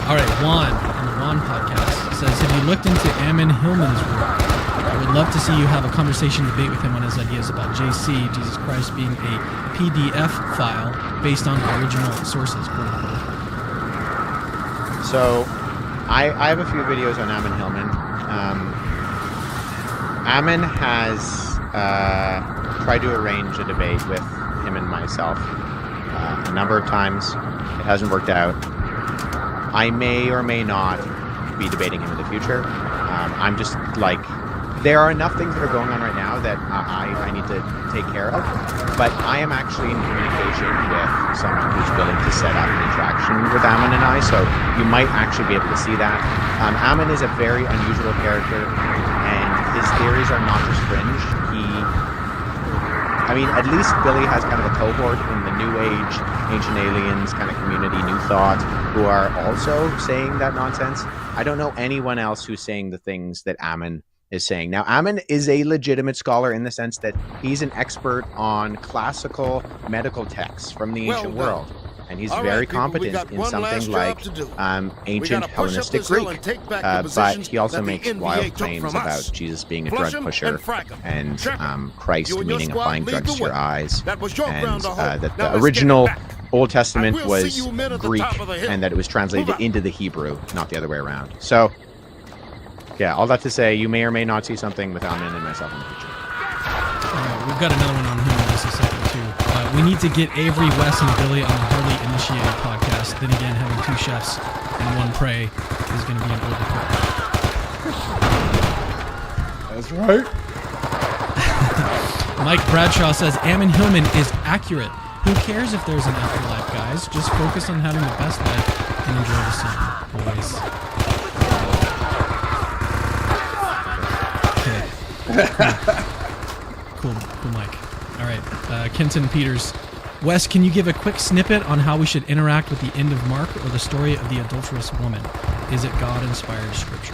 all right, Juan on the Juan podcast says, have you looked into Ammon Hillman's work? I would love to see you have a conversation debate with him on his ideas about JC, Jesus Christ, being a PDF file based on original sources. So I have a few videos on Ammon Hillman. Ammon has tried to arrange a debate with him and myself a number of times. It hasn't worked out. I may or may not be debating him in the future. I'm just like, there are enough things that are going on right now that I need to take care of, but I am actually in communication with someone who's willing to set up an interaction with Ammon and I, so you might actually be able to see that. Ammon is a very unusual character, and his theories are not just fringe. At least Billy has kind of a cohort in the New Age, Ancient Aliens kind of community, New Thought, who are also saying that nonsense. I don't know anyone else who's saying the things that Ammon is saying. Now, Ammon is a legitimate scholar in the sense that he's an expert on classical medical texts from the ancient world. And he's very competent in something like ancient Hellenistic Greek. But he also makes wild claims about Jesus being a drug pusher and Christ meaning applying drugs to your eyes. And that the original Old Testament was Greek and that it was translated into the Hebrew, not the other way around. So Yeah, all that to say, you may or may not see something with Alman and myself in the future. We've got another one on him in just a second, too. We need to get Avery, Wes, and Billy on the Hardly Initiated podcast. Then again, having 2 chefs and 1 prey is going to be an overkill. That's right. Mike Bradshaw says, Ammon Hillman is accurate. Who cares if there's an afterlife, guys? Just focus on having the best life and enjoy the sun, boys. Cool, Mike. All right, Kenton Peters. Wes, can you give a quick snippet on how we should interact with the end of Mark or the story of the adulterous woman? Is it God-inspired scripture?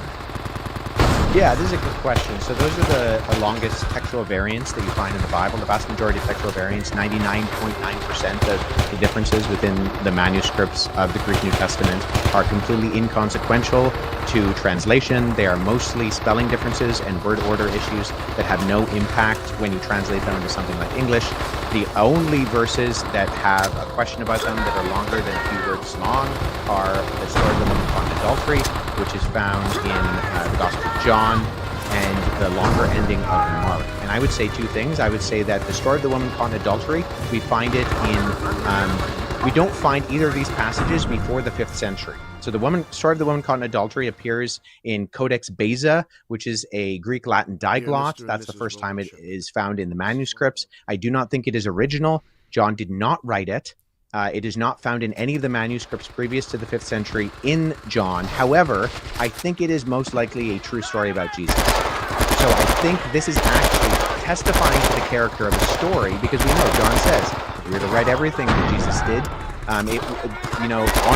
Yeah, this is a good question. So those are the longest textual variants that you find in the Bible. The vast majority of textual variants, 99.9% of the differences within the manuscripts of the Greek New Testament are completely inconsequential to translation. They are mostly spelling differences and word order issues that have no impact when you translate them into something like English. The only verses that have a question about them that are longer than a few words long are the story of the woman caught in adultery, which is found in the Gospel of John, and the longer ending of Mark. And I would say 2 things. I would say that the story of the woman caught in adultery, we find it in, we don't find either of these passages before the 5th century. So the story of the woman caught in adultery appears in Codex Beza, which is a Greek-Latin diglot. That's the first time it is found in the manuscripts. I do not think it is original. John did not write it. It is not found in any of the manuscripts previous to the 5th century in John. However, I think it is most likely a true story about Jesus. So I think this is actually testifying to the character of the story, because we know John says, if we were to write everything that Jesus did, on a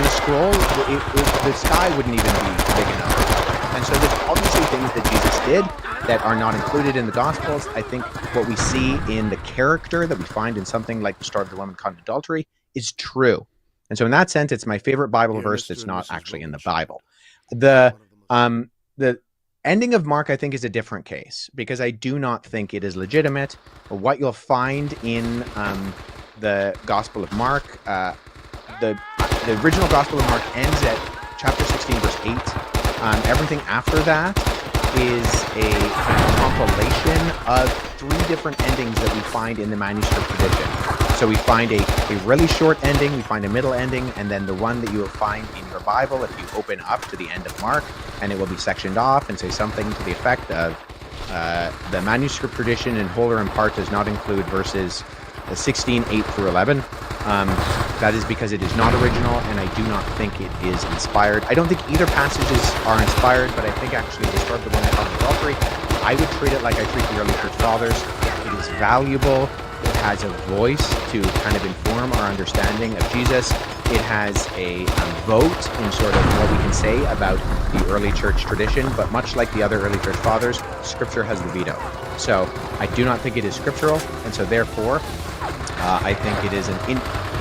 scroll, the sky wouldn't even be big enough. And so there's obviously things that Jesus did that are not included in the Gospels. I think what we see in the character that we find in something like the story of the woman caught in adultery is true. And so in that sense, it's my favorite Bible verse that's not actually in the Bible. The ending of Mark, I think, is a different case, because I do not think it is legitimate. What you'll find in the Gospel of Mark, the original Gospel of Mark ends at chapter 16, verse 8. Everything after that is a compilation of 3 different endings that we find in the manuscript tradition. So we find a really short ending, we find a middle ending, and then the one that you will find in your Bible if you open up to the end of Mark, and it will be sectioned off and say something to the effect of the manuscript tradition in whole or in part does not include verses 16, 8 through 11. That is because it is not original, and I do not think it is inspired. I don't think either passages are inspired, but I think actually the story of the woman caught in adultery, I would treat it like I treat the early church fathers. It is valuable. It has a voice to kind of inform our understanding of Jesus. It has a vote in sort of what we can say about the early church tradition, but much like the other early church fathers, Scripture has the veto. So I do not think it is scriptural, and so therefore I think it is an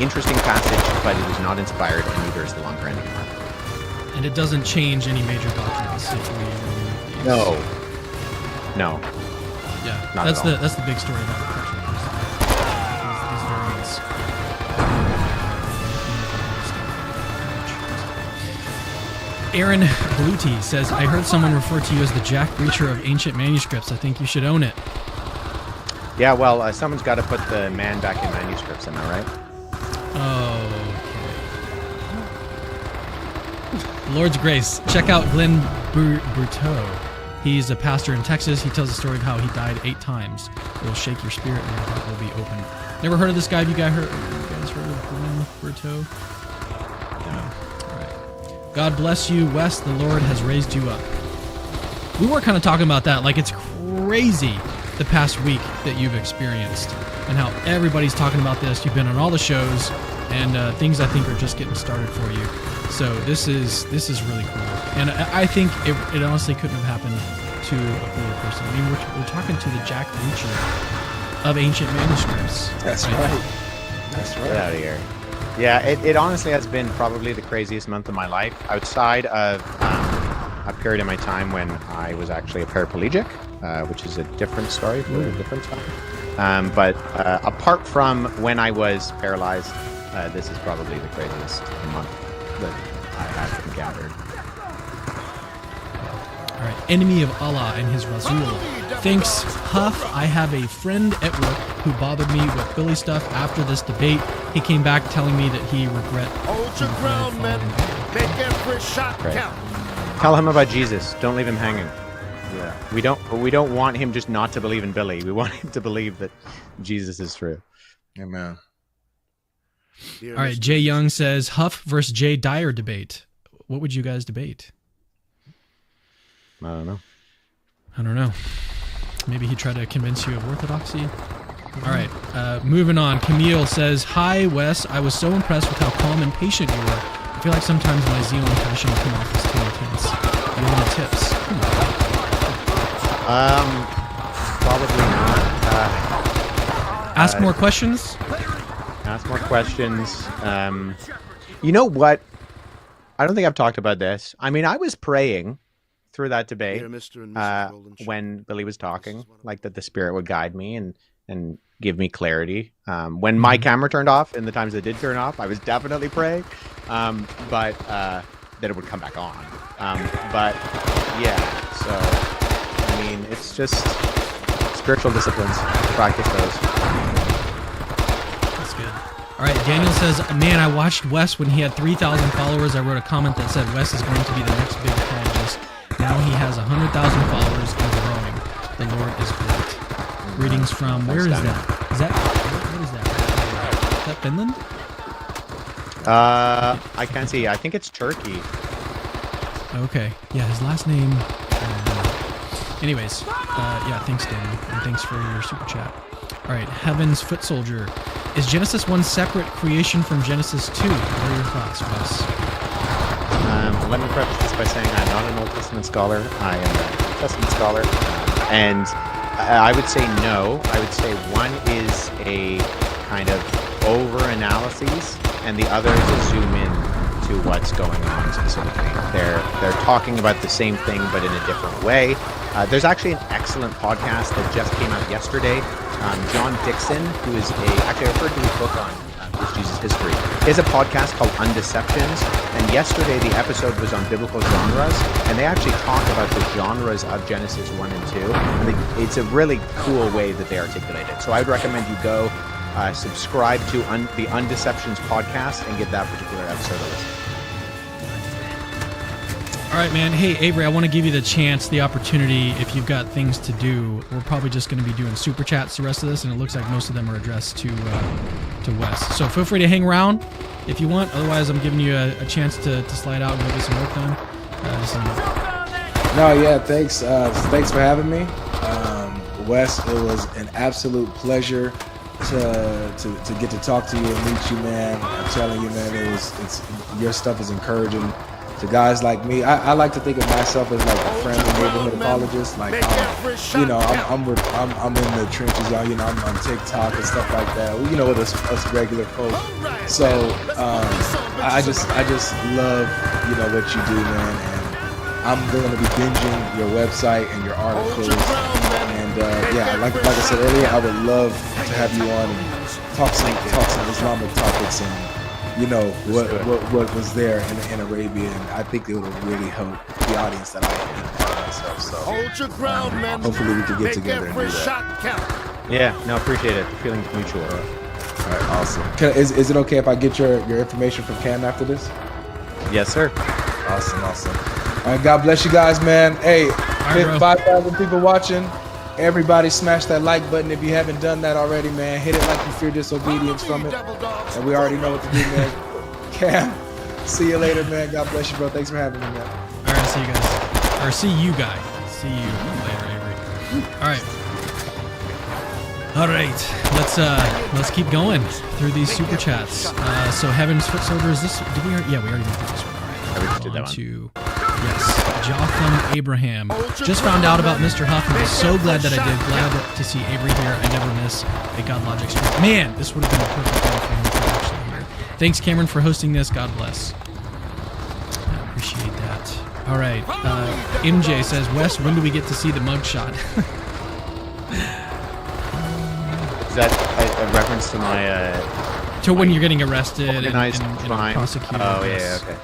interesting passage, but it is not inspired, and neither is the longer ending. And it doesn't change any major doctrines if we remove these. No. Yeah, Not that's at all. that's the big story about the picture. These variants. Aaron Bluty says, I heard someone refer to you as the Jack Reacher of ancient manuscripts. I think you should own it. Yeah, well, someone's got to put the man back in manuscripts, am I right? Okay. Lord's Grace. Check out Glenn Berteau. He's a pastor in Texas. He tells the story of how he died 8 times. It will shake your spirit and your heart will be open. Never heard of this guy? Have you guys heard of Glenn Berteau? No. All right. God bless you, Wes. The Lord has raised you up. We were kind of talking about that. Like, it's crazy the past week that you've experienced and how everybody's talking about this. You've been on all the shows, and things I think are just getting started for you. So this is really cool, and I think it honestly couldn't have happened to a cooler person. I mean, we're talking to the Jack Reacher of ancient manuscripts. That's right. That's right. Get out of here. Yeah, it honestly has been probably the craziest month of my life, outside of a period in my time when I was actually a paraplegic, which is a different story for a different time. But apart from when I was paralyzed, this is probably the craziest month that I have encountered. All right. enemy of Allah and his Rasul. Thanks, Huff. I have a friend at work who bothered me with Billy stuff after this debate. He came back telling me that he regret. Hold your ground, men. Make every shot count. Tell him about Jesus. Don't leave him hanging. Yeah. We don't want him just not to believe in Billy. We want him to believe that Jesus is true. Amen. All right, Jay Young says Huff versus Jay Dyer debate. What would you guys debate? I don't know. Maybe he tried to convince you of orthodoxy. All right, moving on. Camille says, "Hi, Wes. I was so impressed with how calm and patient you were. I feel like sometimes my zeal and passion come off as too intense. Do you have any tips?" Probably not. Ask more questions. Ask more questions. You know what? I don't think I've talked about this. I mean, I was praying through that debate when Billy was talking, like that the Spirit would guide me and give me clarity. When my camera turned off and the times it did turn off, I was definitely praying, but that it would come back on. But yeah, so I mean, it's just spiritual disciplines. Practice those. That's good. All right, Daniel says, "Man, I watched Wes when he had 3,000 followers. I wrote a comment that said Wes is going to be the next big apologist. Now he has 100,000 followers and growing. The Lord is great." Greetings from, where is that? What is that? Is that Finland? I can't see. I think it's Turkey. Okay. Yeah, his last name. Anyways, yeah, thanks, Daniel, and thanks for your super chat. All right, Heaven's Foot Soldier. Is Genesis 1 separate creation from Genesis 2? What are your thoughts, Wes? Let me preface this by saying I'm not an Old Testament scholar. I am a New Testament scholar. And I would say no. I would say one is a kind of over-analysis, and the other is a zoom in to what's going on specifically. They're talking about the same thing, but in a different way. There's actually an excellent podcast that just came out yesterday. John Dixon, who is actually I referred to his book on Jesus history. He has a podcast called Undeceptions, and yesterday the episode was on biblical genres, and they actually talk about the genres of Genesis 1 and 2, and it's a really cool way that they articulate it. So I would recommend you go subscribe to the Undeceptions podcast and give that particular episode a listen. All right, man. Hey, Avery, I want to give you the opportunity, if you've got things to do. We're probably just going to be doing super chats the rest of this, and it looks like most of them are addressed to Wes. So feel free to hang around if you want. Otherwise, I'm giving you a chance to slide out and go get some work done. No, yeah, thanks. Thanks for having me, Wes. It was an absolute pleasure to get to talk to you and meet you, man. I'm telling you, man, your stuff is encouraging to guys like me. I like to think of myself as like a friendly neighborhood apologist. Like, I'm in the trenches, I'm on TikTok and stuff like that. With us regular folks. So I just love what you do, man. And I'm going to be binging your website and your articles. And yeah, like I said earlier, I would love to have you on and talk some Islamic topics and what was there in Arabia, and I think it would really help the audience that I have myself. So hold your ground, man. Hopefully we can get together and do that. Yeah, no, appreciate it. The feeling's mutual. All right, awesome. Is it okay if I get your information from Cam after this? Yes, sir. Awesome. All right, God bless you guys, man. Hey, 5,000 people watching. Everybody smash that like button if you haven't done that already, man. Hit it like you fear disobedience from it. And we already know what to do, man. Cam, see you later, man. God bless you, bro. Thanks for having me, man. All right, see you guys. Or see you guy. See you later, Avery. All right. Let's keep going through these super chats. So Heaven's Foot Soldier, is this? Did we already? Yeah, we already went through this one. All right. We did that one. Yes, Jotham Abraham. Just found out about Mr. Huff and was so glad that I did. Glad to see Avery here. I never miss a God Logic stream. Man, this would have been a perfect one for him to actually hear. Thanks, Cameron, for hosting this. God bless. I appreciate that. All right. MJ says, Wes, when do we get to see the mugshot? Is that a reference to my... to when you're getting arrested and crime? prosecuted? Oh, yeah, okay.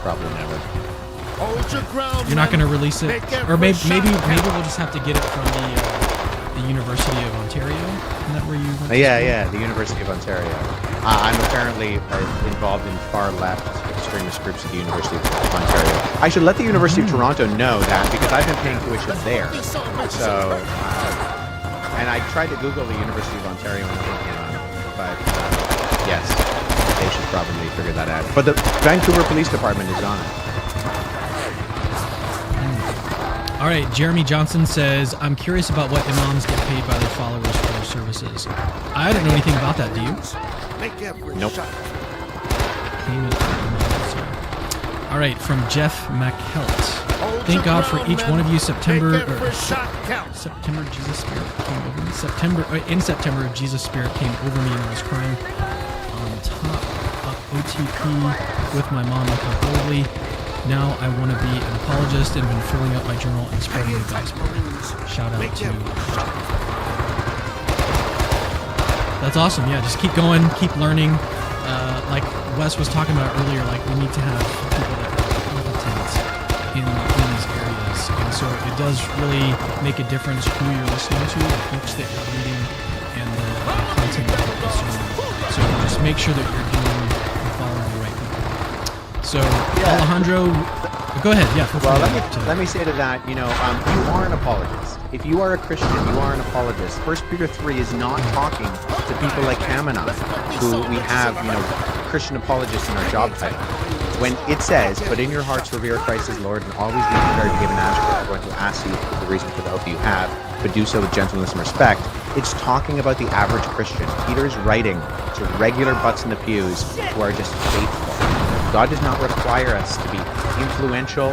Probably never. Hold your ground, You're not going to release it, or maybe we'll just have to get it from the University of Ontario. Isn't that where you went to school? Yeah, the University of Ontario. I'm apparently involved in far left extremist groups at the University of Ontario. I should let the University of Toronto know that because I've been paying tuition there. So, and I tried to Google the University of Ontario and nothing came up. But yes, they should probably figure that out. But the Vancouver Police Department is on it. All right, Jeremy Johnson says, I'm curious about what imams get paid by their followers for their services. I don't know anything about that, do you? Nope. All right, from Jeff McHelt. Thank God for each one of you. September Jesus Spirit came over me. In September, Jesus Spirit came over me and I was crying on top of OTP with my mom like a holy. Now I want to be an apologist and been filling out my journal and spreading the gospel. Shout out to. That's awesome. Yeah, just keep going, keep learning. Like Wes was talking about earlier, like we need to have people that are competent in these areas, and so it does really make a difference who you're listening to, the books that you're reading, and the content that you're consuming. So just make sure that you're doing and following the right people. So Alejandro, go ahead. Yeah. Well, let me say to that, you are an apologist. If you are a Christian, you are an apologist. 1 Peter 3 is not talking to people like Kamenov, who we have, Christian apologists in our job title. When it says, but in your hearts revere Christ as Lord and always be prepared to give an answer to everyone who asks you the reason for the hope you have, but do so with gentleness and respect, it's talking about the average Christian. Peter's writing to regular butts in the pews who are just faithful. God does not require us to be influential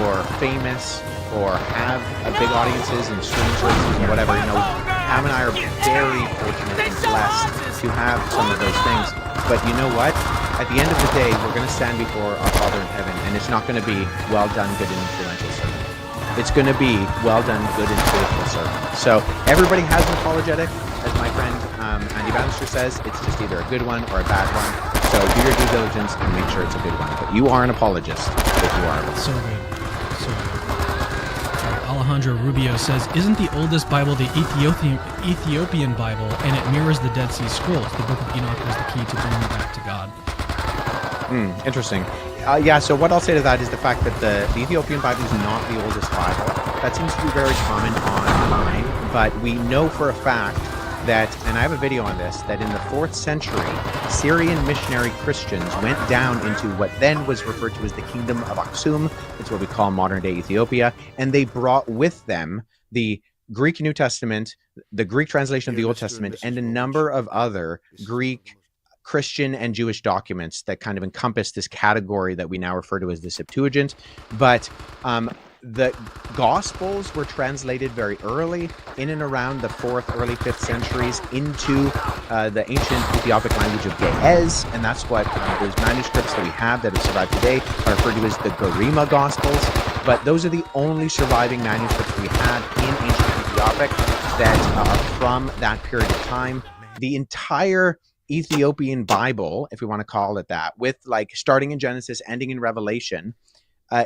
or famous or have big audiences and streaming services and whatever. Pam and I are very fortunate and blessed to have some of those things. But you know what? At the end of the day, we're going to stand before our Father in heaven, and it's not going to be, well done, good and influential servant. It's going to be, well done, good and faithful servant. So everybody has an apologetic, as my friend Andy Bannister says. It's just either a good one or a bad one. So do your due diligence and make sure it's a good one. But you are an apologist if you are. So good. So good. Alejandro Rubio says, isn't the oldest Bible the Ethiopian Bible, and it mirrors the Dead Sea Scrolls? The Book of Enoch was the key to bringing you back to God. Interesting. So what I'll say to that is the fact that the Ethiopian Bible is not the oldest Bible. That seems to be very common online, but we know for a fact that, and I have a video on this, that in the 4th century, Syrian missionary Christians went down into what then was referred to as the Kingdom of Aksum. It's what we call modern-day Ethiopia, and they brought with them the Greek New Testament, the Greek translation of the Old Testament, and a number of other Greek, Christian, and Jewish documents that kind of encompass this category that we now refer to as the Septuagint. But the Gospels were translated very early, in and around the 4th, early 5th centuries, into the ancient Ethiopic language of Ge'ez, and that's what those manuscripts that we have that have survived today are referred to as the Garima Gospels. But those are the only surviving manuscripts we have in ancient Ethiopic that are from that period of time. The entire Ethiopian Bible, if we want to call it that, with starting in Genesis, ending in Revelation,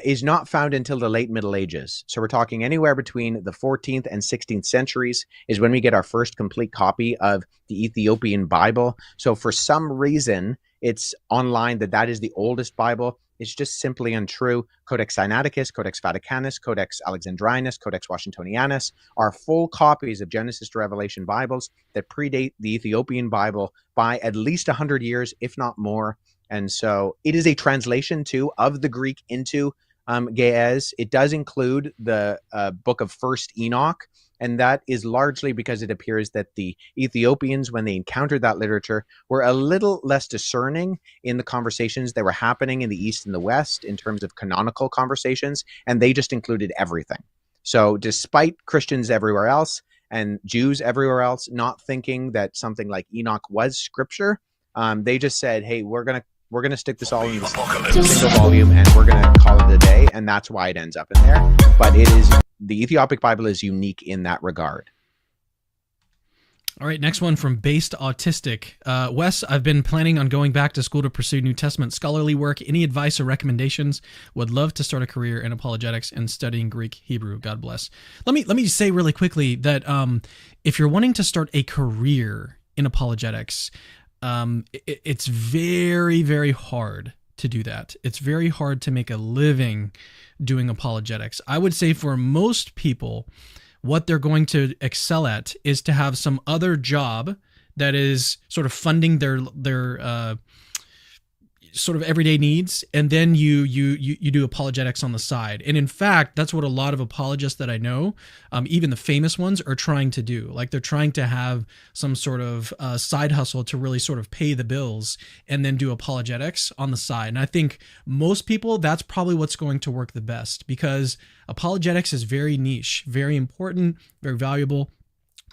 is not found until the late Middle Ages. So we're talking anywhere between the 14th and 16th centuries is when we get our first complete copy of the Ethiopian Bible. So for some reason, it's online that is the oldest Bible. It's just simply untrue. Codex Sinaiticus, Codex Vaticanus, Codex Alexandrinus, Codex Washingtonianus are full copies of Genesis to Revelation Bibles that predate the Ethiopian Bible by at least 100 years, if not more. And so it is a translation, too, of the Greek into Ge'ez. It does include the book of First Enoch, and that is largely because it appears that the Ethiopians, when they encountered that literature, were a little less discerning in the conversations that were happening in the East and the West in terms of canonical conversations, and they just included everything. So despite Christians everywhere else and Jews everywhere else not thinking that something like Enoch was scripture, they just said, hey, we're going to stick this all in this single volume and we're going to call it a day. And that's why it ends up in there. But the Ethiopic Bible is unique in that regard. All right, next one from Based Autistic. Wes, I've been planning on going back to school to pursue New Testament scholarly work. Any advice or recommendations? Would love to start a career in apologetics and studying Greek, Hebrew. God bless. Let me say really quickly that if you're wanting to start a career in apologetics, it's very, very hard to do that. It's very hard to make a living doing apologetics. I would say for most people, what they're going to excel at is to have some other job that is sort of funding their sort of everyday needs, and then you do apologetics on the side. And in fact, that's what a lot of apologists that I know, even the famous ones, are trying to do. Like they're trying to have some sort of side hustle to really sort of pay the bills and then do apologetics on the side. And I think most people, that's probably what's going to work the best, because apologetics is very niche, very important, very valuable,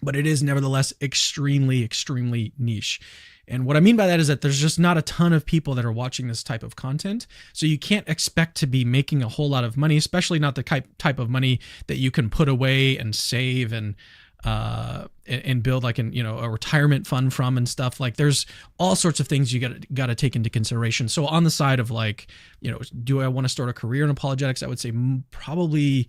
but it is nevertheless extremely, extremely niche. And what I mean by that is that there's just not a ton of people that are watching this type of content. So you can't expect to be making a whole lot of money, especially not the type of money that you can put away and save and build like a retirement fund from and stuff. Like there's all sorts of things you got to take into consideration. So on the side of like, do I want to start a career in apologetics? I would say probably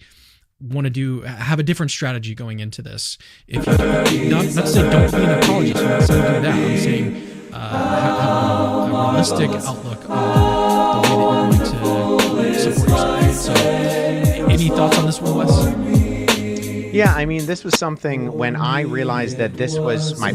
want to have a different strategy going into this. If you not to say don't be an apologist, I'm not saying do that. I'm saying have a realistic outlook on the way that you're going to support yourself. So, any thoughts on this one, Wes? Yeah, I mean, this was something when I realized that this was my